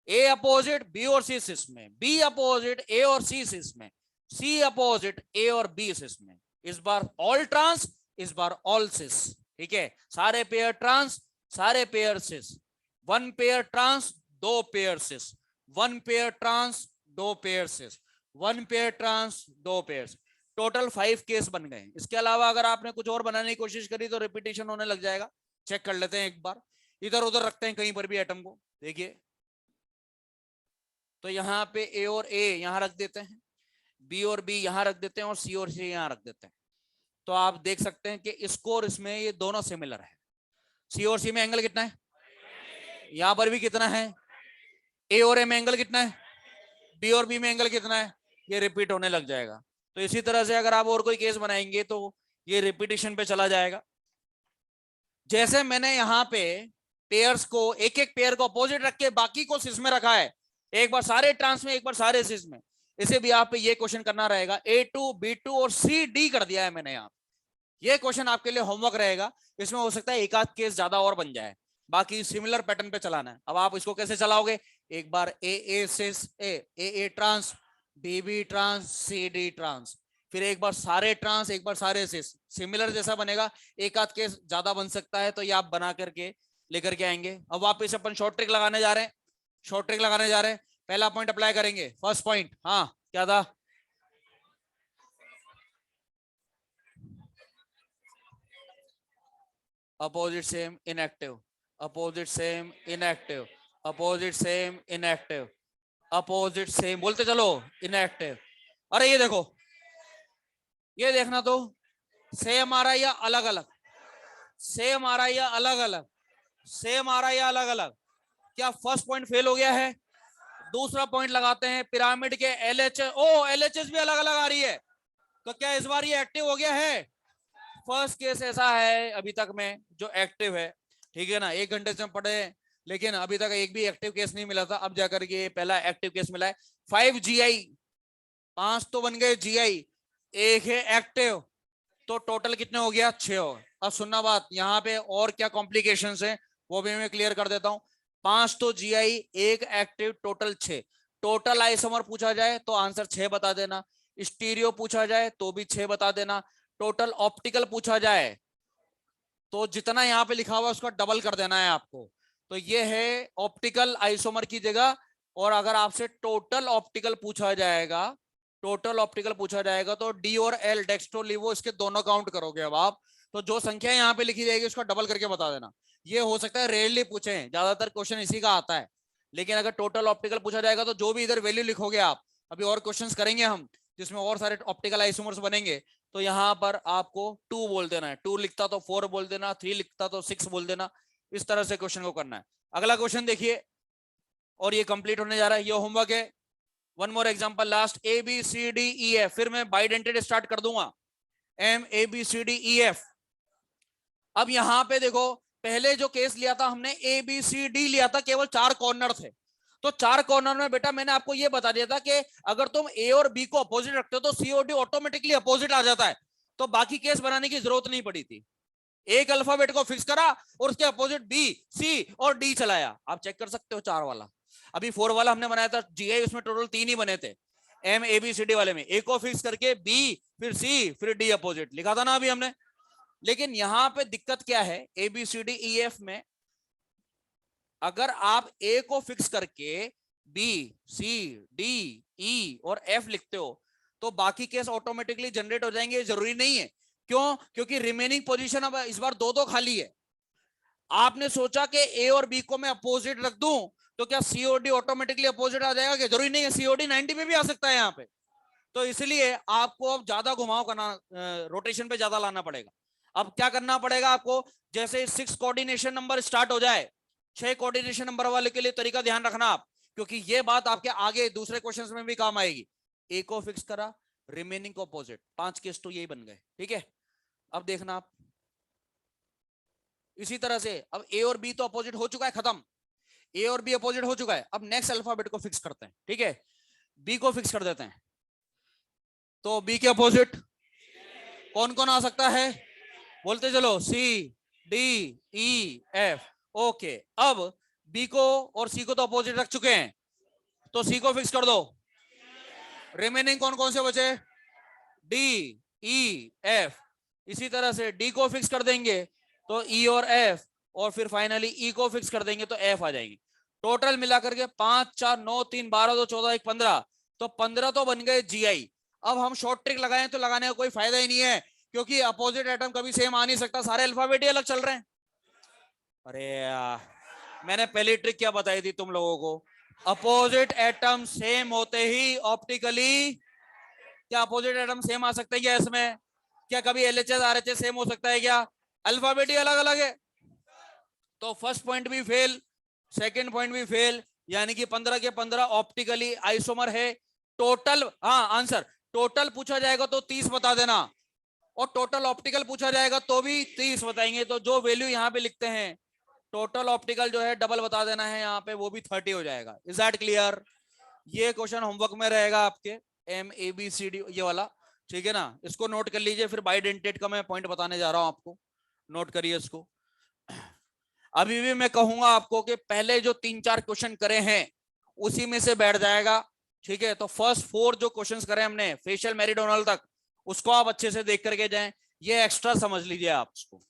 ए अपोजिट बी और सी इसमें, बी अपोजिट ए और सी इसमें, सी अपोजिट ए और बी इसमें। इस बार ऑल ट्रांस, इस बार ऑल सिस, ठीक है। सारे पेयर ट्रांस, सारे pair cis. 1 pair trans, 2 pair cis. 1 pair trans, 2 pair cis. 1 pair trans, 2 pair. Total 5 case बन गए। इसके अलावा अगर आपने कुछ और बनाने की कोशिश करी तो रिपीटेशन होने लग जाएगा। चेक कर लेते हैं एक बार, इधर उधर रखते हैं कहीं पर भी एटम को, देखिए तो यहाँ पे ए और ए यहाँ रख देते हैं, बी और बी यहाँ रख देते हैं और सी और सी यहाँ रख देते हैं। तो आप देख सकते हैं कि इसको और इसमें ये दोनों सिमिलर है। सी और सी में एंगल कितना है, यहां पर भी कितना है, ए और ए में एंगल कितना है, बी और बी में एंगल कितना है, ये रिपीट होने लग जाएगा। तो इसी तरह से अगर आप और कोई केस बनाएंगे तो ये रिपीटेशन पे चला जाएगा। जैसे मैंने यहाँ पे पेयर्स को, एक एक पेयर को अपोजिट रख के बाकी को सिस में रखा है, एक बार सारे ट्रांस में एक बार सारे सिस में, इसे भी आप पे ये क्वेश्चन करना रहेगा। A2 B2 और CD कर दिया है मैंने यहाँ। ये क्वेश्चन आपके लिए होमवर्क रहेगा, इसमें हो सकता है एक आध केस ज्यादा और बन जाए, बाकी सिमिलर पैटर्न पे चलाना है। अब आप इसको कैसे चलाओगे, एक बार a cis a trans, B trans, CD trans, फिर एक बार सारे ट्रांस एक बार सारे सिस, सिमिलर जैसा बनेगा। एक आध केस ज्यादा बन सकता है तो ये आप बना करके लेकर के आएंगे। अब वापस अपन शॉर्ट ट्रिक लगाने जा रहे हैं, शॉर्ट ट्रिक लगाने जा रहे हैं। पहला पॉइंट अप्लाई करेंगे, फर्स्ट पॉइंट, हाँ क्या था, opposite same inactive, opposite same inactive, opposite same inactive, opposite same, बोलते चलो इनएक्टिव। अरे ये देखो, ये देखना तो सेम आ रहा है या अलग अलग, सेम आ रहा है या अलग अलग, सेम आ रहा है या अलग अलग। क्या फर्स्ट पॉइंट फेल हो गया है? दूसरा पॉइंट लगाते हैं, पिरामिड के LHS, ओ LHS भी अलग अलग आ रही है, तो क्या इस बार ये एक्टिव हो गया है? फर्स्ट केस ऐसा है अभी तक में जो एक्टिव है, ठीक है ना, 1 घंटे से हम पढ़े लेकिन अभी तक एक भी एक्टिव केस नहीं मिला था, अब जाकर के पहला एक्टिव केस मिला है। 5 GI, 5 तो बन गए GI, एक है एक्टिव, तो टोटल कितने हो गया, 6 हो। अब सुनना बात, यहाँ पे और क्या कॉम्प्लिकेशंस है वो भी मैं क्लियर कर देता हूँ। 5 तो GI, एक एक्टिव, टोटल 6। टोटल आइसोमर पूछा जाए तो आंसर 6 बता देना, स्टीरियो पूछा जाए तो भी 6 बता देना, टोटल ऑप्टिकल पूछा जाए तो जितना यहाँ पे लिखा हुआ है उसका डबल कर देना है आपको। तो ये है ऑप्टिकल आइसोमर की जगह। और अगर आपसे टोटल ऑप्टिकल पूछा जाएगा, टोटल ऑप्टिकल पूछा जाएगा तो D और L, डेक्स्ट्रो लिवो, इसके दोनों काउंट करोगे अब आप, तो जो संख्या यहाँ पे लिखी जाएगी उसका डबल करके बता देना। ये हो सकता है रेयरली पूछे, ज्यादातर क्वेश्चन इसी का आता है, लेकिन अगर टोटल ऑप्टिकल पूछा जाएगा तो जो भी इधर वैल्यू लिखोगे आप, अभी और क्वेश्चंस करेंगे हम जिसमें और सारे ऑप्टिकल आइसोमर्स बनेंगे, तो यहाँ पर आपको 2 बोल देना है, 2 लिखता तो 4 बोल देना, 3 लिखता तो 6 बोल देना, इस तरह से क्वेश्चन को करना है। अगला क्वेश्चन देखिए, और ये कंप्लीट होने जा रहा है, ये होमवर्क है। One more example last, ABCDEF, फिर मैं बाइडेंटेड स्टार्ट कर दूंगा, MABCDEF। अब यहाँ पे देखो, पहले जो केस लिया था हमने ABCD लिया था, केवल 4 कॉर्नर थे, तो 4 कॉर्नर में बेटा मैंने आपको ये बता दिया था कि अगर तुम A और B को अपोजिट रखते हो तो COD ऑटोमेटिकली अपोजिट आ जाता है, तो बाकी केस बनाने की जरूरत नहीं पड़ी थी। एक अल्फाबेट को फिक्स करा और उसके अपोजिट B, C और D चलाया। आप चेक कर सकते हो 4 वाला, अभी 4 वाला हमने बनाया था GI, उसमें टोटल 3 ही बने थे। MABCD वाले में A को फिक्स करके B, फिर C, फिर D अपोजिट लिखा था ना अभी हमने। लेकिन यहां पे दिक्कत क्या है, ABCDEF में अगर आप A को फिक्स करके B, C, D, E और F लिखते हो तो बाकी केस ऑटोमेटिकली जनरेट हो जाएंगे, जरूरी नहीं है। क्यों? क्योंकि रिमेनिंग पोजीशन अब इस बार 2-2 खाली है। आपने सोचा कि A और B को मैं अपोजिट रख दूं तो क्या COD ऑटोमेटिकली अपोजिट आ जाएगा? क्या जरूरी नहीं है, COD 90 पे भी आ सकता है यहाँ पे। तो इसलिए आपको अब ज्यादा घुमाव करना, रोटेशन पे ज्यादा लाना पड़ेगा। अब क्या करना पड़ेगा आपको, जैसे 6 कोऑर्डिनेशन नंबर स्टार्ट हो जाए, 6 कोऑर्डिनेशन नंबर वाले के लिए तरीका ध्यान रखना आप, क्योंकि ये बात आपके आगे दूसरे क्वेश्चंस में भी काम आएगी। A को फिक्स करा, रिमेनिंग को अपोजिट, 5 केस तो यही बन गए, ठीक है। अब देखना आप, इसी तरह से अब A और B तो अपोजिट हो चुका है, खत्म, A और B अपोजिट हो चुका है। अब नेक्स्ट अल्फाबेट को फिक्स करते हैं, ठीक है, B को फिक्स कर देते हैं, तो B के अपोजिट कौन कौन आ सकता है, बोलते चलो, C, D, E, F। Okay, अब B को और C को तो अपोजिट रख चुके हैं, तो C को फिक्स कर दो। रिमेनिंग कौन कौन से बचे, D, E, F। इसी तरह से D को फिक्स कर देंगे तो E और F, और फिर फाइनली E को फिक्स कर देंगे तो F आ जाएंगे। टोटल मिलाकर के 5, 4, 9, 3, 12, 2, 14, 1, 15, तो 15 तो बन गए GI। अब हम शॉर्ट ट्रिक लगाएं तो लगाने का कोई फायदा ही नहीं है, क्योंकि अपोजिट एटम कभी सेम आ नहीं सकता, सारे अल्फाबेट ही अलग चल रहे हैं। अरे यार, मैंने पहली ट्रिक क्या बताई थी तुम लोगों को? अपोजिट एटम सेम होते ही ऑप्टिकली, क्या अपोजिट एटम सेम आ सकते हैं क्या इसमें? क्या कभी एलएचएस आरएचएस सेम हो सकता है क्या? अल्फाबेट ही अलग अलग है। तो फर्स्ट पॉइंट भी फेल, सेकंड पॉइंट भी फेल, यानी कि 15 के 15 ऑप्टिकली आइसोमर है। टोटल, हाँ आंसर, टोटल पूछा जाएगा तो 30 बता देना, और टोटल ऑप्टिकल पूछा जाएगा तो भी 30 बताएंगे। तो जो वैल्यू यहाँ पे लिखते हैं टोटल ऑप्टिकल जो है डबल बता देना है यहाँ पे, वो भी 30 हो जाएगा। Is that clear? ये क्वेश्चन होमवर्क में रहेगा आपके, MABCD ये वाला, ठीक है ना? इसको नोट कर लीजिए, फिर बाइडेंटेट का मैं पॉइंट बताने जा रहा हूं आपको, नोट करिए इसको। अभी भी मैं कहूंगा आपको कि पहले जो 3-4 क्वेश्चन करे हैं उसी में से बैठ जाएगा, ठीक है? तो फर्स्ट 4 जो क्वेश्चंस करे हमने फेशियल मेरिडोनल तक, उसको आप अच्छे से देख करके जाएं, ये एक्स्ट्रा समझ लीजिए आप उसको।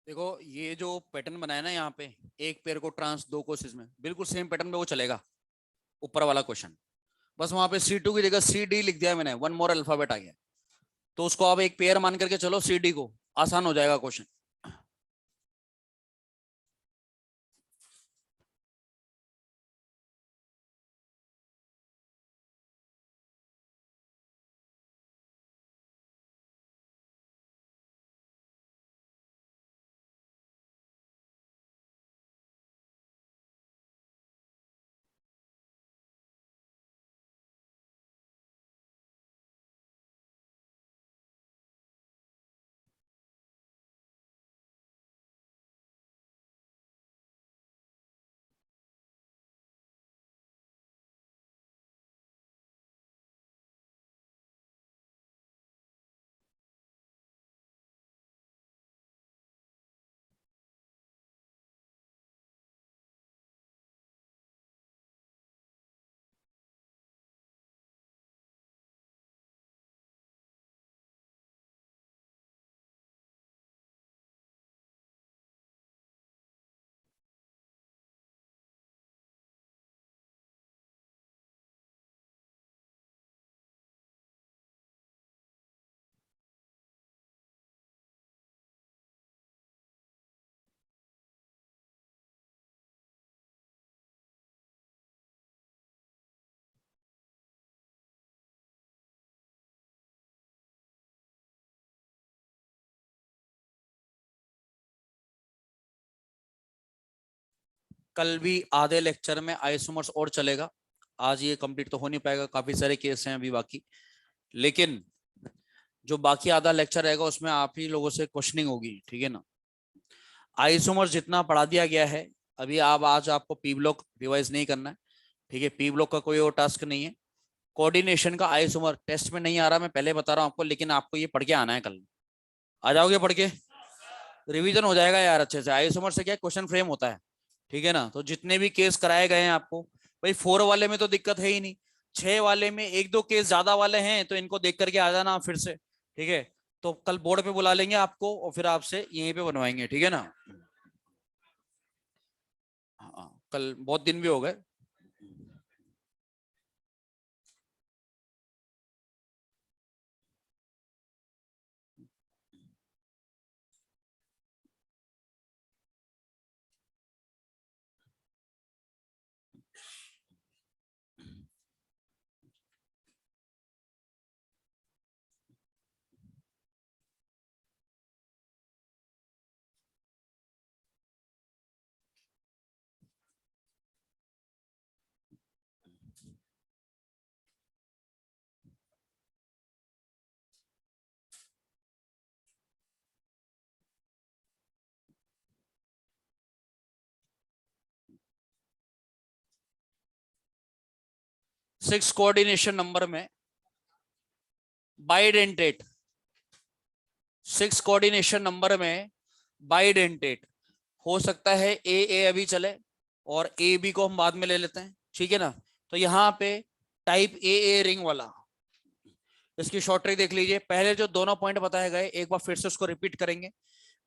देखो ये जो पैटर्न बनाया ना यहाँ पे, एक पेयर को ट्रांस, दो कोसिस में, बिल्कुल सेम पैटर्न में वो चलेगा, ऊपर वाला क्वेश्चन। बस वहां पे C2 की जगह CD लिख दिया मैंने, वन मोर अल्फाबेट आ गया, तो उसको आप एक पेयर मान करके चलो CD को, आसान हो जाएगा क्वेश्चन। कल भी आधे लेक्चर में आइसोमर्स और चलेगा, आज ये कंप्लीट तो हो नहीं पाएगा, काफी सारे केस हैं अभी बाकी, लेकिन जो बाकी आधा लेक्चर रहेगा उसमें आप ही लोगों से क्वेश्चनिंग होगी, ठीक है ना? आइसोमर्स जितना पढ़ा दिया गया है अभी, आप आज आपको पी ब्लॉक रिवाइज नहीं करना है, ठीक है? पी ब्लॉक का कोई और टास्क नहीं है। कोऑर्डिनेशन का आइसोमर टेस्ट में नहीं आ रहा, मैं पहले बता रहा हूँ आपको, लेकिन आपको ये पढ़ के आना है कल। आ जाओगे पढ़ के? रिवीजन हो जाएगा यार अच्छे से। आइसोमर से क्या क्वेश्चन फ्रेम होता है, ठीक है ना? तो जितने भी केस कराए गए हैं आपको, भाई 4 वाले में तो दिक्कत है ही नहीं, 6 वाले में एक दो केस ज्यादा वाले हैं, तो इनको देख करके आ जाना फिर से, ठीक है? तो कल बोर्ड पे बुला लेंगे आपको और फिर आपसे यहीं पे बनवाएंगे, ठीक है ना? हाँ, कल बहुत दिन भी हो गए। 6 कोऑर्डिनेशन नंबर में बाइडेंटेट, 6 कोऑर्डिनेशन नंबर में बाइडेंटेट हो सकता है। ए अभी चले और ए बी को हम बाद में ले लेते हैं, ठीक है ना। तो यहाँ पे टाइप ए रिंग वाला, इसकी शॉर्ट ट्रिक देख लीजिए। पहले जो दोनों पॉइंट बताए गए एक बार फिर से उसको रिपीट करेंगे।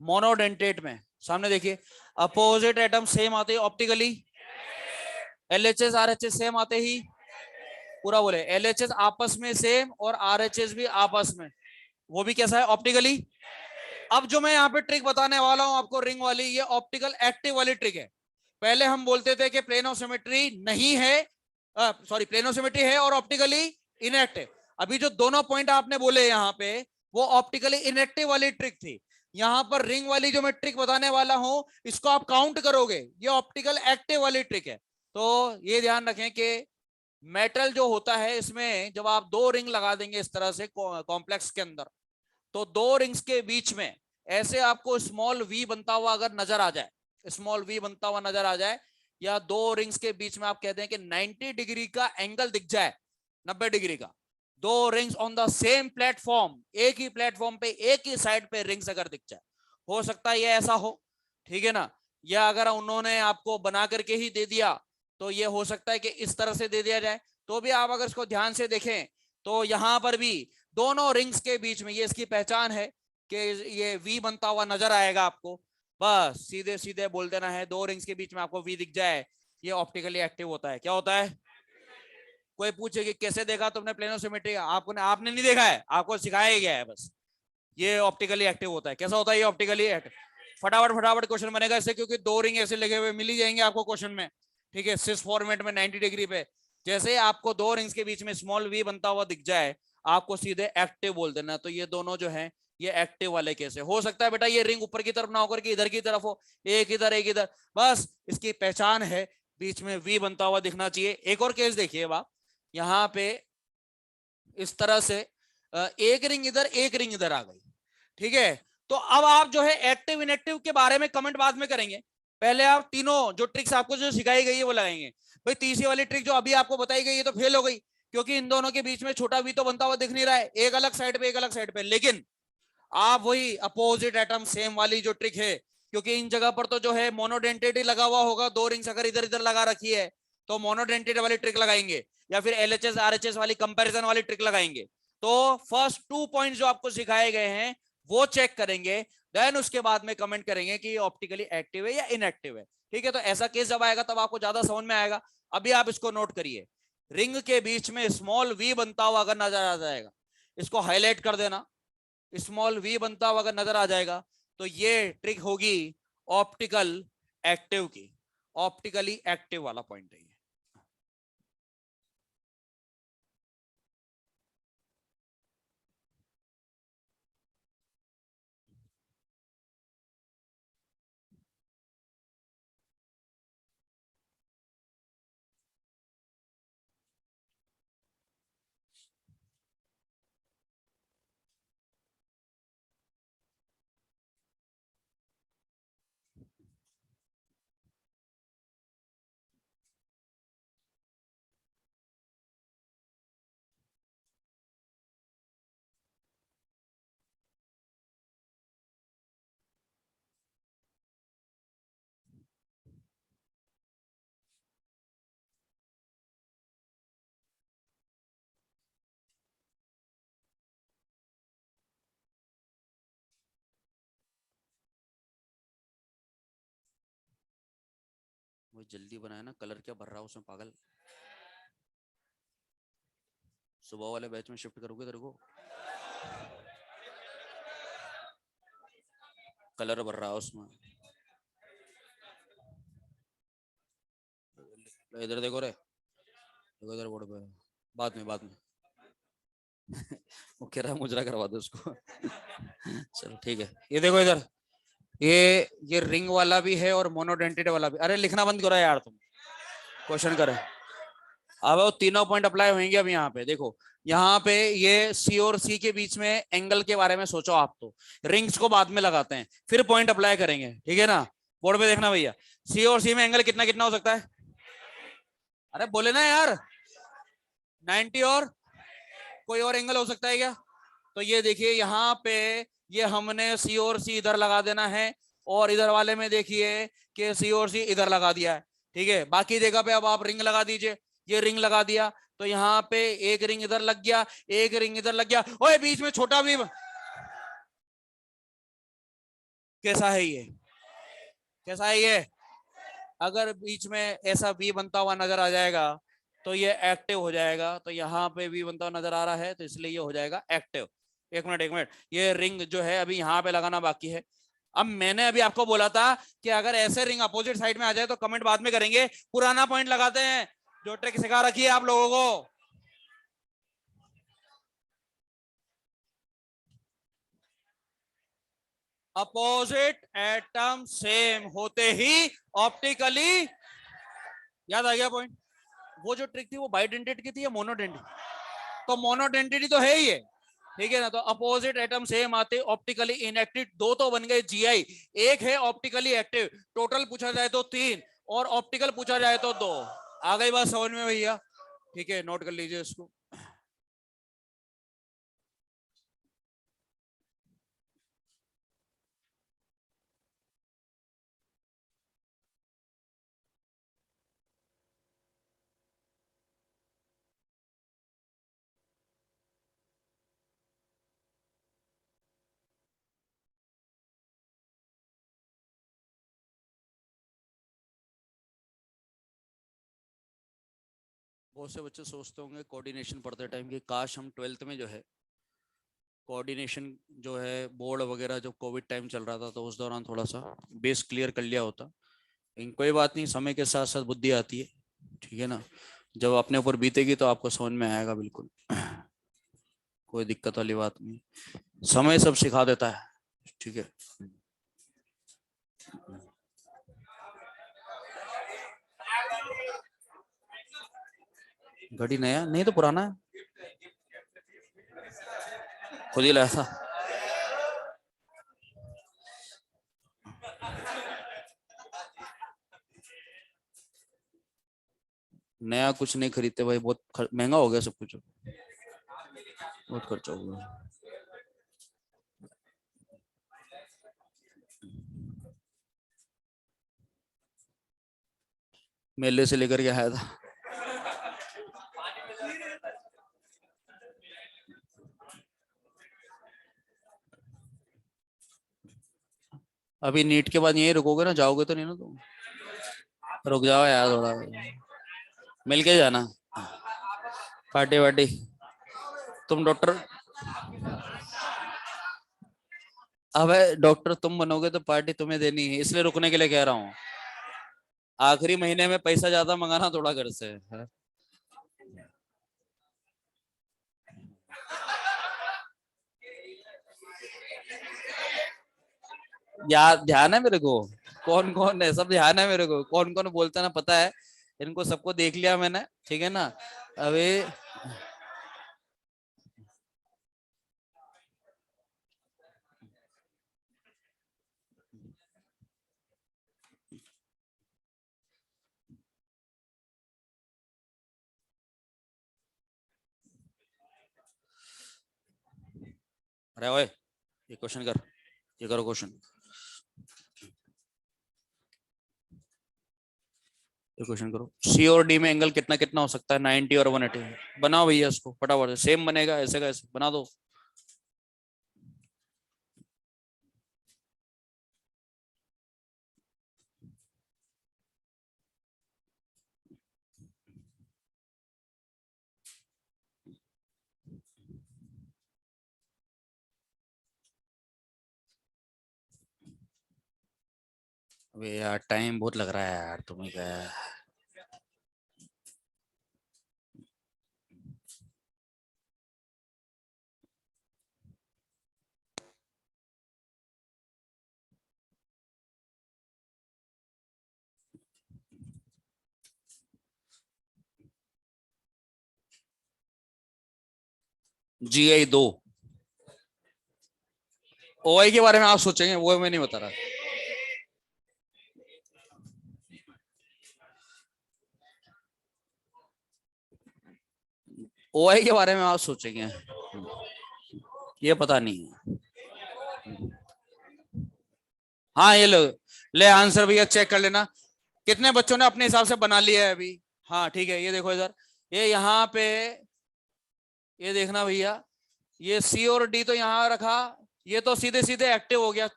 मोनोडेंटेट में सामने देखिए, अपोजिट एटम सेम आते ही ऑप्टिकली, एलएचएस आरएचएस सेम आते ही पूरा बोले, एलएचएस आपस में सेम और आरएचएस भी आपस में, वो भी कैसा है, ऑप्टिकली। अब जो मैं यहाँ पे ट्रिक बताने वाला हूं आपको रिंग वाली, ये ऑप्टिकल एक्टिव वाली ट्रिक है। पहले हम बोलते थे कि प्लेन ऑफ सिमेट्री नहीं है, सॉरी प्लेन ऑफ सिमेट्री है और ऑप्टिकली इनएक्टिव। अभी जो दोनों पॉइंट आपने बोले यहाँ पे, वो ऑप्टिकली इनएक्टिव वाली ट्रिक थी। यहाँ पर रिंग वाली जो मैं ट्रिक बताने वाला हूं, इसको आप काउंट करोगे, ये ऑप्टिकल एक्टिव वाली ट्रिक है। तो ये ध्यान रखें कि मेटल जो होता है, इसमें जब आप दो रिंग लगा देंगे इस तरह से कॉम्प्लेक्स के अंदर, तो दो रिंग्स के बीच में ऐसे आपको स्मॉल वी बनता हुआ अगर नजर आ जाए, स्मॉल वी बनता हुआ नजर आ जाए, या दो रिंग्स के बीच में आप कहते हैं कि 90 डिग्री का एंगल दिख जाए, 90 डिग्री का, दो rings on the same platform, एक ही प्लेटफॉर्म पे एक ही साइड पे रिंग्स अगर दिख जाए, हो सकता है ये ऐसा हो, ठीक है ना। या अगर उन्होंने आपको बना करके ही दे दिया, तो ये हो सकता है कि इस तरह से दे दिया जाए। तो भी आप अगर इसको ध्यान से देखें, तो यहां पर भी दोनों रिंग्स के बीच में, ये इसकी पहचान है कि ये वी बनता हुआ नजर आएगा आपको। बस सीधे सीधे बोल देना है, दो रिंग्स के बीच में आपको वी दिख जाए, ये ऑप्टिकली एक्टिव होता है। क्या होता है? कोई पूछे कि कैसे देखा तुमने प्लेनो सिमेट्री, आपने नहीं देखा है, आपको सिखाया गया है बस। ये ऑप्टिकली एक्टिव होता है। कैसा होता है ये ऑप्टिकली एक्टिव? फटाफट फटाफट क्वेश्चन बनेगा इससे, क्योंकि दो रिंग ऐसे लगे हुए मिल ही जाएंगे आपको क्वेश्चन में, ठीक है, सिस फॉर्मेट में 90 डिग्री पे। जैसे आपको दो रिंग्स के बीच में स्मॉल वी बनता हुआ दिख जाए, आपको सीधे एक्टिव बोल देना। तो ये दोनों जो है, ये एक्टिव वाले केस है। हो सकता है बेटा ये रिंग ऊपर की तरफ ना होकर के इधर की तरफ हो, एक इधर एक इधर, बस इसकी पहचान है, बीच में वी बनता हुआ दिखना चाहिए। एक और केस देखिए बाप, यहाँ पे इस तरह से एक रिंग इधर एक रिंग इधर आ गई, ठीक है। तो अब आप जो है एक्टिव इनएक्टिव के बारे में कमेंट बाद में करेंगे, पहले आप तीनों जो ट्रिक्स आपको जो सिखाई गई है वो लगाएंगे। भाई तीसरी वाली ट्रिक जो अभी आपको बताई गई है तो फेल हो गई, क्योंकि इन दोनों के बीच में छोटा वी तो बनता हुआ दिख नहीं रहा है, एक अलग साइड पे एक अलग साइड पे। लेकिन आप वही अपोजिट एटम सेम वाली जो ट्रिक है, क्योंकि इन जगह पर तो जो है मोनोडेंटेड लगा हुआ होगा, दो रिंग्स अगर इधर इधर लगा रखी है तो मोनोडेंटेड वाली ट्रिक लगाएंगे, या फिर एलएचएस आरएचएस वाली कंपैरिजन वाली ट्रिक लगाएंगे। तो फर्स्ट 2 पॉइंट्स जो आपको सिखाए गए हैं वो चेक करेंगे, देन उसके बाद में कमेंट करेंगे कि ऑप्टिकली एक्टिव है या इनएक्टिव है, ठीक है। तो ऐसा केस जब आएगा तब आपको ज्यादा समझ में आएगा। अभी आप इसको नोट करिए, रिंग के बीच में स्मॉल वी बनता हुआ अगर नजर आ जाएगा, इसको हाईलाइट कर देना, स्मॉल वी बनता हुआ अगर नजर आ जाएगा, तो ये ट्रिक होगी ऑप्टिकल एक्टिव की, ऑप्टिकली एक्टिव वाला पॉइंट है। वो जल्दी बनाया ना, कलर क्या भर रहा है उसमें पागल। सुबह वाले बैच में शिफ्ट करोगे तेरे को, कलर भर रहा है उसमें। इधर देखो रे, देखो इधर बोर्ड पे, बाद में बाद में वो कह रहा है मुजरा करवा दो उसको चलो ठीक है। ये देखो इधर, ये रिंग वाला भी है और मोनोडेंटेड वाला भी। अरे लिखना बंद करो यार तुम, क्वेश्चन करे। अब वो तीनों पॉइंट अप्लाई होंगे। अब यहाँ पे देखो, यहाँ पे ये सी और सी के बीच में एंगल के बारे में सोचो आप, तो रिंग्स को बाद में लगाते हैं फिर पॉइंट अप्लाई करेंगे, ठीक है ना। बोर्ड पे देखना भैया, सी और सी में एंगल कितना कितना हो सकता है? अरे बोले ना यार, 90 और कोई और एंगल हो सकता है क्या? तो ये देखिए यहाँ पे ये हमने सी और सी इधर लगा देना है, और इधर वाले में देखिए कि सी और सी इधर लगा दिया है। ठीक है, बाकी जगह पे अब आप रिंग लगा दीजिए। ये रिंग लगा दिया तो यहाँ पे एक रिंग इधर लग गया, एक रिंग इधर लग गया, ओए बीच में छोटा भी। कैसा है ये? कैसा है ये? अगर बीच में ऐसा बी बनता हुआ नजर आ जाएगा तो ये एक्टिव हो जाएगा। तो यहाँ पे बी बनता हुआ नजर आ रहा है तो इसलिए ये हो जाएगा एक्टिव। एक मिनट एक मिनट, ये रिंग जो है अभी यहाँ पे लगाना बाकी है। अब मैंने अभी आपको बोला था कि अगर ऐसे रिंग अपोजिट साइड में आ जाए तो कमेंट बाद में करेंगे, पुराना पॉइंट लगाते हैं जो ट्रिक सिखा रखी है आप लोगों को। अपोजिट एटम सेम होते ही ऑप्टिकली, याद आ गया पॉइंट? वो जो ट्रिक थी वो बाइडेंटेड की थी या मोनोडेंटेड? तो मोनोडेंटिटी तो है ही है। ठीक है ना, तो अपोजिट एटम सेम आते ऑप्टिकली इनएक्टिव, दो तो बन गए जीआई, एक है ऑप्टिकली एक्टिव। टोटल पूछा जाए तो 3 और ऑप्टिकल पूछा जाए तो 2। आ गई बात समझ में भैया? ठीक है, नोट कर लीजिए इसको। बहुत से बच्चे सोचते होंगे कोऑर्डिनेशन पढ़ते टाइम कि काश हम 12th में जो है कोऑर्डिनेशन जो है बोर्ड वगैरह जो कोविड टाइम चल रहा था तो उस दौरान थोड़ा सा बेस क्लियर कर लिया होता। लेकिन कोई बात नहीं, समय के साथ साथ बुद्धि आती है। ठीक है ना, जब अपने ऊपर बीतेगी तो आपको समझ में आएगा बिल्कुल। कोई दिक्कत वाली बात नहीं, समय सब सिखा देता है। ठीक है। घड़ी नया नहीं तो पुराना है, खुद ही लाया था। नया कुछ नहीं खरीदते भाई, बहुत महंगा हो गया सब कुछ, बहुत खर्चा हो गया। मेले से लेकर के आया था। अभी नीट के बाद यहीं रुकोगे ना, जाओगे तो नहीं ना तुम? रुक जाओ यार थोड़ा, मिल के जाना। पार्टी वार्टी, तुम डॉक्टर, अब डॉक्टर तुम बनोगे तो पार्टी तुम्हें देनी है, इसलिए रुकने के लिए कह रहा हूँ। आखिरी महीने में पैसा ज्यादा मंगाना थोड़ा घर से है। याद ध्यान है मेरे को, कौन कौन है सब ध्यान है मेरे को, कौन कौन बोलता ना पता है, इनको सबको देख लिया मैंने। ठीक है ना, अभी अरे ओए, ये क्वेश्चन कर, ये करो क्वेश्चन, ये क्वेश्चन करो। सी और डी में एंगल कितना कितना हो सकता है? 90 और 180। बनाओ भैया इसको फटाफट से, सेम बनेगा ऐसे का ऐसे बना दो। अबे यार टाइम बहुत लग रहा है यार, तुम्हें क्या है? GI 2, OI के बारे में आप सोचेंगे, वो मैं नहीं बता रहा। ओआई के बारे में आप सोचेंगे, ये पता नहीं है। हाँ ये लो, ले आंसर भैया चेक कर लेना, कितने बच्चों ने अपने हिसाब से बना लिया है अभी। हाँ ठीक है, ये देखो इधर, ये यहाँ पे, ये देखना भैया, ये सी और डी तो यहाँ रखा, ये तो सीधे सीधे एक्टिव हो गया।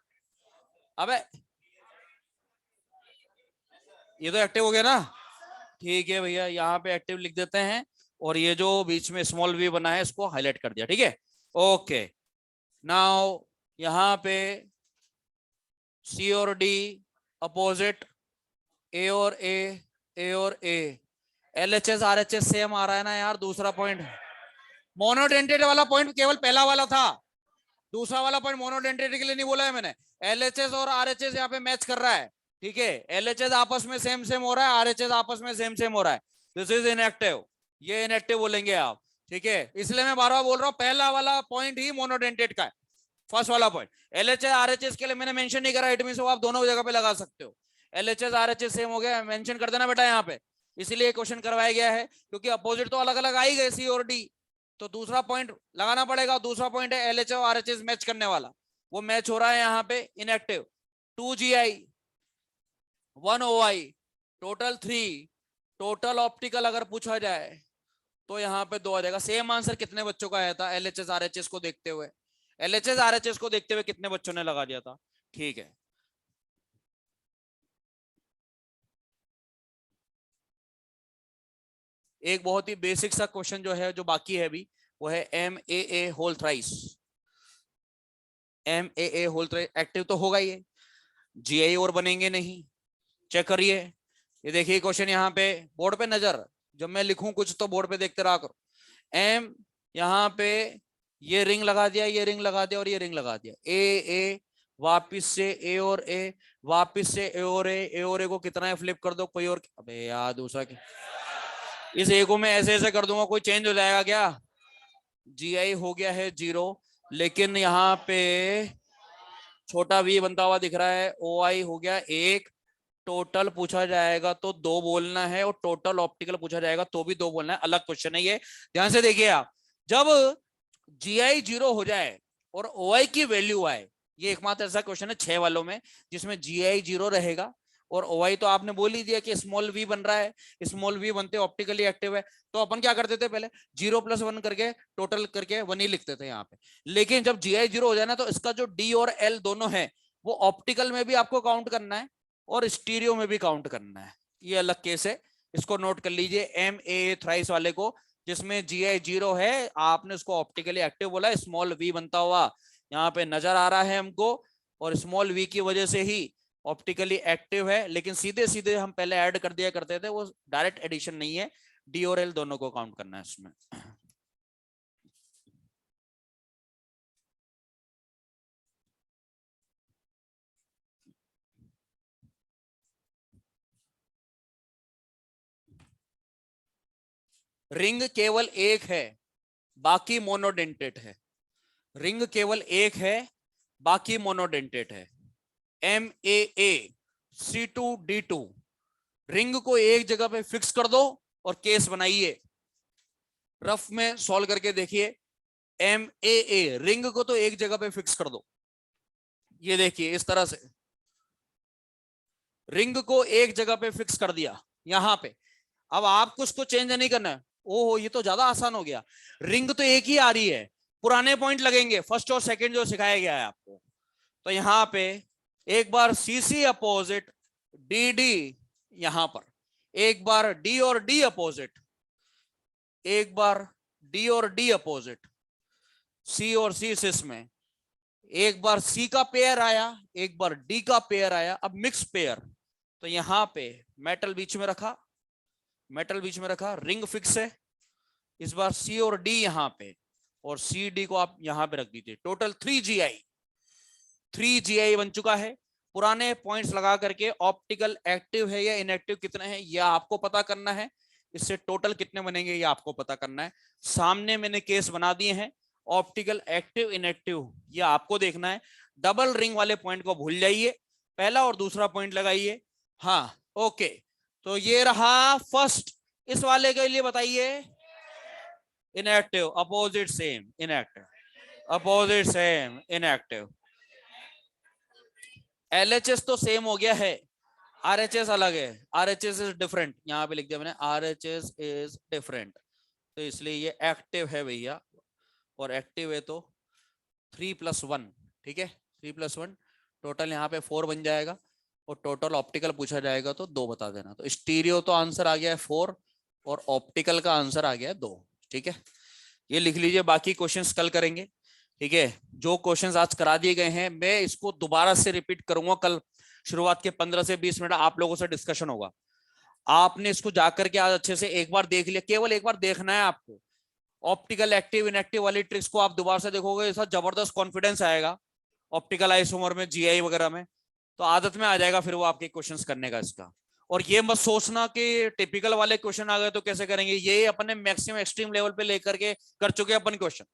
अबे ये तो एक्टिव हो गया ना, ठीक है भैया, यहाँ पे एक्टिव लिख देते हैं, और ये जो बीच में स्मॉल वी बना है इसको हाईलाइट कर दिया, ठीक है। ओके, नाउ यहाँ पे सी और डी अपोजिट, ए और ए और ए, एलएचएस आरएचएस सेम आ रहा है ना यार। दूसरा पॉइंट मोनोडेंटेट वाला पॉइंट केवल पहला वाला था, दूसरा वाला पॉइंट मोनोडेंटेट के लिए नहीं बोला है मैंने। एलएचएस और आरएचएस यहाँ पे मैच कर रहा है, ठीक है। एलएचएस आपस में सेम सेम हो रहा है, आरएचएस आपस में सेम सेम हो रहा है, दिस इज इनएक्टिव, ये इनएक्टिव बोलेंगे आप, ठीक है। इसलिए मैं बार बार बोल रहा हूँ पहला वाला पॉइंट ही मोनोडेंटेट का है, फर्स्ट वाला पॉइंट। एलएचएस आरएचएस के लिए मैंने मेंशन नहीं करा, इट मींस आप दोनों जगह पे लगा सकते हो। एलएचएस आरएचएस सेम हो गया, मेंशन कर देना बेटा यहाँ पे, इसीलिए क्वेश्चन करवाया गया है, क्योंकि अपोजिट तो अलग अलग आ ही गए सी और डी, तो दूसरा पॉइंट लगाना पड़ेगा। दूसरा पॉइंट है एलएचएस और आरएचएस मैच करने वाला, वो मैच हो रहा है यहाँ पे inactive. 2 GI 1 OI total 3, total optical अगर पूछा जाए तो यहाँ पे 2 आ जाएगा। सेम आंसर कितने बच्चों का आया था एलएचएस आरएचएस को देखते हुए, एलएचएस आरएचएस को देखते हुए कितने बच्चों ने लगा दिया था, ठीक है। एक बहुत ही बेसिक सा क्वेश्चन जो है, जो बाकी है अभी, वो है M A whole thrice. M A whole thrice active तो होगा ही, जीआई और बनेंगे नहीं, चेक करिए। ये देखिए क्वेश्चन यहाँ पे बोर्ड पे नजर, जब मैं लिखूं कुछ तो बोर्ड पे देखते रहा करो। एम यहाँ पे ये रिंग लगा दिया, ये रिंग लगा दिया और ये रिंग लगा दिया, ए वापिस से ए और ए, वापिस से ए और ए को कितना है फ्लिप कर दो, कोई और, अबे यार दूसरा क्या, इस ए को मैं ऐसे ऐसे कर दूंगा, कोई चेंज हो जाएगा क्या। जीआई हो गया है 0, लेकिन यहाँ पे छोटा वी बनता हुआ दिख रहा है, ओ आई हो गया 1, टोटल पूछा जाएगा तो 2 बोलना है, और टोटल ऑप्टिकल पूछा जाएगा तो भी 2 बोलना है, अलग क्वेश्चन है ये, ध्यान से देखिए आप। जब जीआई 0 हो जाए और ओआई की वैल्यू आए, ये एकमात्र ऐसा क्वेश्चन है 6 वालों में जिसमें जीआई 0 रहेगा और ओआई तो आपने बोल ही दिया कि स्मॉल वी बन रहा है, स्मॉल वी बनते ऑप्टिकली एक्टिव है, तो अपन क्या करते थे पहले 0 + 1 करके टोटल करके 1 ही लिखते थे यहाँ पे। लेकिन जब जीआई 0 हो जाए ना, तो इसका जो डी और एल दोनों है वो ऑप्टिकल में भी आपको काउंट करना है और स्टीरियो में भी काउंट करना है, ये अलग केस है, इसको नोट कर लीजिए। एम ए थ्राइस वाले को, जिसमें जीआई 0 है, आपने उसको ऑप्टिकली एक्टिव बोला, स्मॉल वी बनता हुआ यहाँ पे नजर आ रहा है हमको, और स्मॉल वी की वजह से ही ऑप्टिकली एक्टिव है, लेकिन सीधे सीधे हम पहले ऐड कर दिया करते थे, वो डायरेक्ट एडिशन नहीं है, डी और एल दोनों को काउंट करना है इसमें। रिंग केवल एक है, बाकी मोनोडेंटेट है, रिंग केवल एक है, बाकी मोनोडेंटेट है। एम ए C2D2, रिंग को एक जगह पे फिक्स कर दो और केस बनाइए, रफ में सॉल्व करके देखिए। एम ए रिंग को तो एक जगह पे फिक्स कर दो, ये देखिए इस तरह से रिंग को एक जगह पे फिक्स कर दिया यहां पे। अब आपको उसको चेंज नहीं करना है, ओहो ये तो ज्यादा आसान हो गया, रिंग तो एक ही आ रही है, पुराने पॉइंट लगेंगे फर्स्ट और सेकंड जो सिखाया गया है आपको। तो यहां पे एक बार सीसी अपोजिट डी डी, यहां पर एक बार डी और डी अपोजिट, एक बार डी और डी अपोजिट, सी और सी सिस में एक बार सी का पेयर आया, एक बार डी का पेयर आया, अब मिक्स पेयर। तो यहां पे मेटल बीच में रखा, मेटल बीच में रखा, रिंग फिक्स है, इस बार सी और डी यहां पे, और सी डी को आप यहां पे रख दीजिए, टोटल 3 GI बन चुका है। पुराने पॉइंट्स लगा करके ऑप्टिकल एक्टिव है या इनएक्टिव कितना है यह आपको पता करना है, इससे टोटल कितने बनेंगे ये आपको पता करना है। सामने मैंने केस बना दिए हैं, ऑप्टिकल एक्टिव इनएक्टिव ये आपको देखना है। डबल रिंग वाले पॉइंट को भूल जाइए, पहला और दूसरा पॉइंट लगाइए। हाँ ओके, तो ये रहा फर्स्ट, इस वाले के लिए बताइए inactive, opposite same, inactive, opposite same, inactive. LHS तो सेम हो गया है, आरएचएस अलग है, आरएचएस इज डिफरेंट, यहाँ पे लिख दिया मैंने, आरएचएस इज डिफरेंट, तो इसलिए ये एक्टिव है भैया, और एक्टिव है तो 3+1, ठीक है, 3+1, टोटल यहाँ पे 4 बन जाएगा, और टोटल ऑप्टिकल पूछा जाएगा तो 2 बता देना। तो स्टीरियो तो आंसर आ गया है 4, और ऑप्टिकल का आंसर आ गया है 2, ठीक है, ये लिख लीजिए, बाकी क्वेश्चंस कल करेंगे, ठीक है। जो क्वेश्चंस आज करा दिए गए हैं मैं इसको दोबारा से रिपीट करूंगा, कल शुरुआत के 15 से 20 मिनट आप लोगों से डिस्कशन होगा, आपने इसको जाकर के आज अच्छे से एक बार देख लिया, केवल एक बार देखना है आपको, ऑप्टिकल एक्टिव इनएक्टिव वाली ट्रिक्स को आप दोबारा से देखोगे, ऐसा जबरदस्त कॉन्फिडेंस आएगा ऑप्टिकल आइसोमर में, जीआई वगैरह में, तो आदत में आ जाएगा फिर वो आपके क्वेश्चंस करने का इसका। और ये मत सोचना कि टिपिकल वाले क्वेश्चन आ गए तो कैसे करेंगे, ये अपने मैक्सिमम एक्सट्रीम लेवल पे लेकर के कर चुके अपन क्वेश्चन,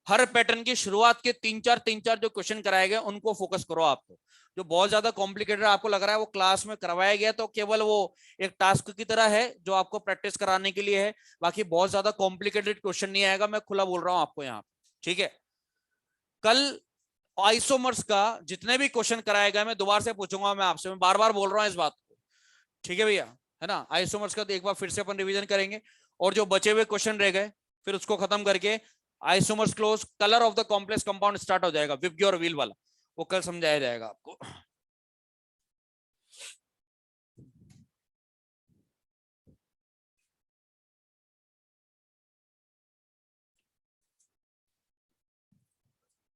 हर पैटर्न की शुरुआत के 3-4 जो क्वेश्चन कराए गए उनको फोकस करो आपको, जो बहुत ज्यादा कॉम्प्लिकेटेड आपको लग रहा है वो क्लास में करवाया गया तो केवल वो एक टास्क की तरह है जो आपको प्रैक्टिस कराने के लिए है, बाकी बहुत ज्यादा कॉम्प्लिकेटेड क्वेश्चन नहीं आएगा, मैं खुला बोल रहा हूँ आपको यहाँ, ठीक है। कल आइसोमर्स का जितने भी क्वेश्चन कराए गए मैं दोबारा से पूछूंगा, मैं आपसे, मैं बार बार बोल रहा हूँ इस बात को, ठीक है भैया, है ना, आइसोमर्स का तो एक बार फिर से अपन रिवीजन करेंगे, और जो बचे हुए क्वेश्चन रह गए फिर उसको खत्म करके isomers close, colour of the complex compound start हो जाएगा, विबग्योर व्हील वाला, वो कल समझाया जाएगा आपको।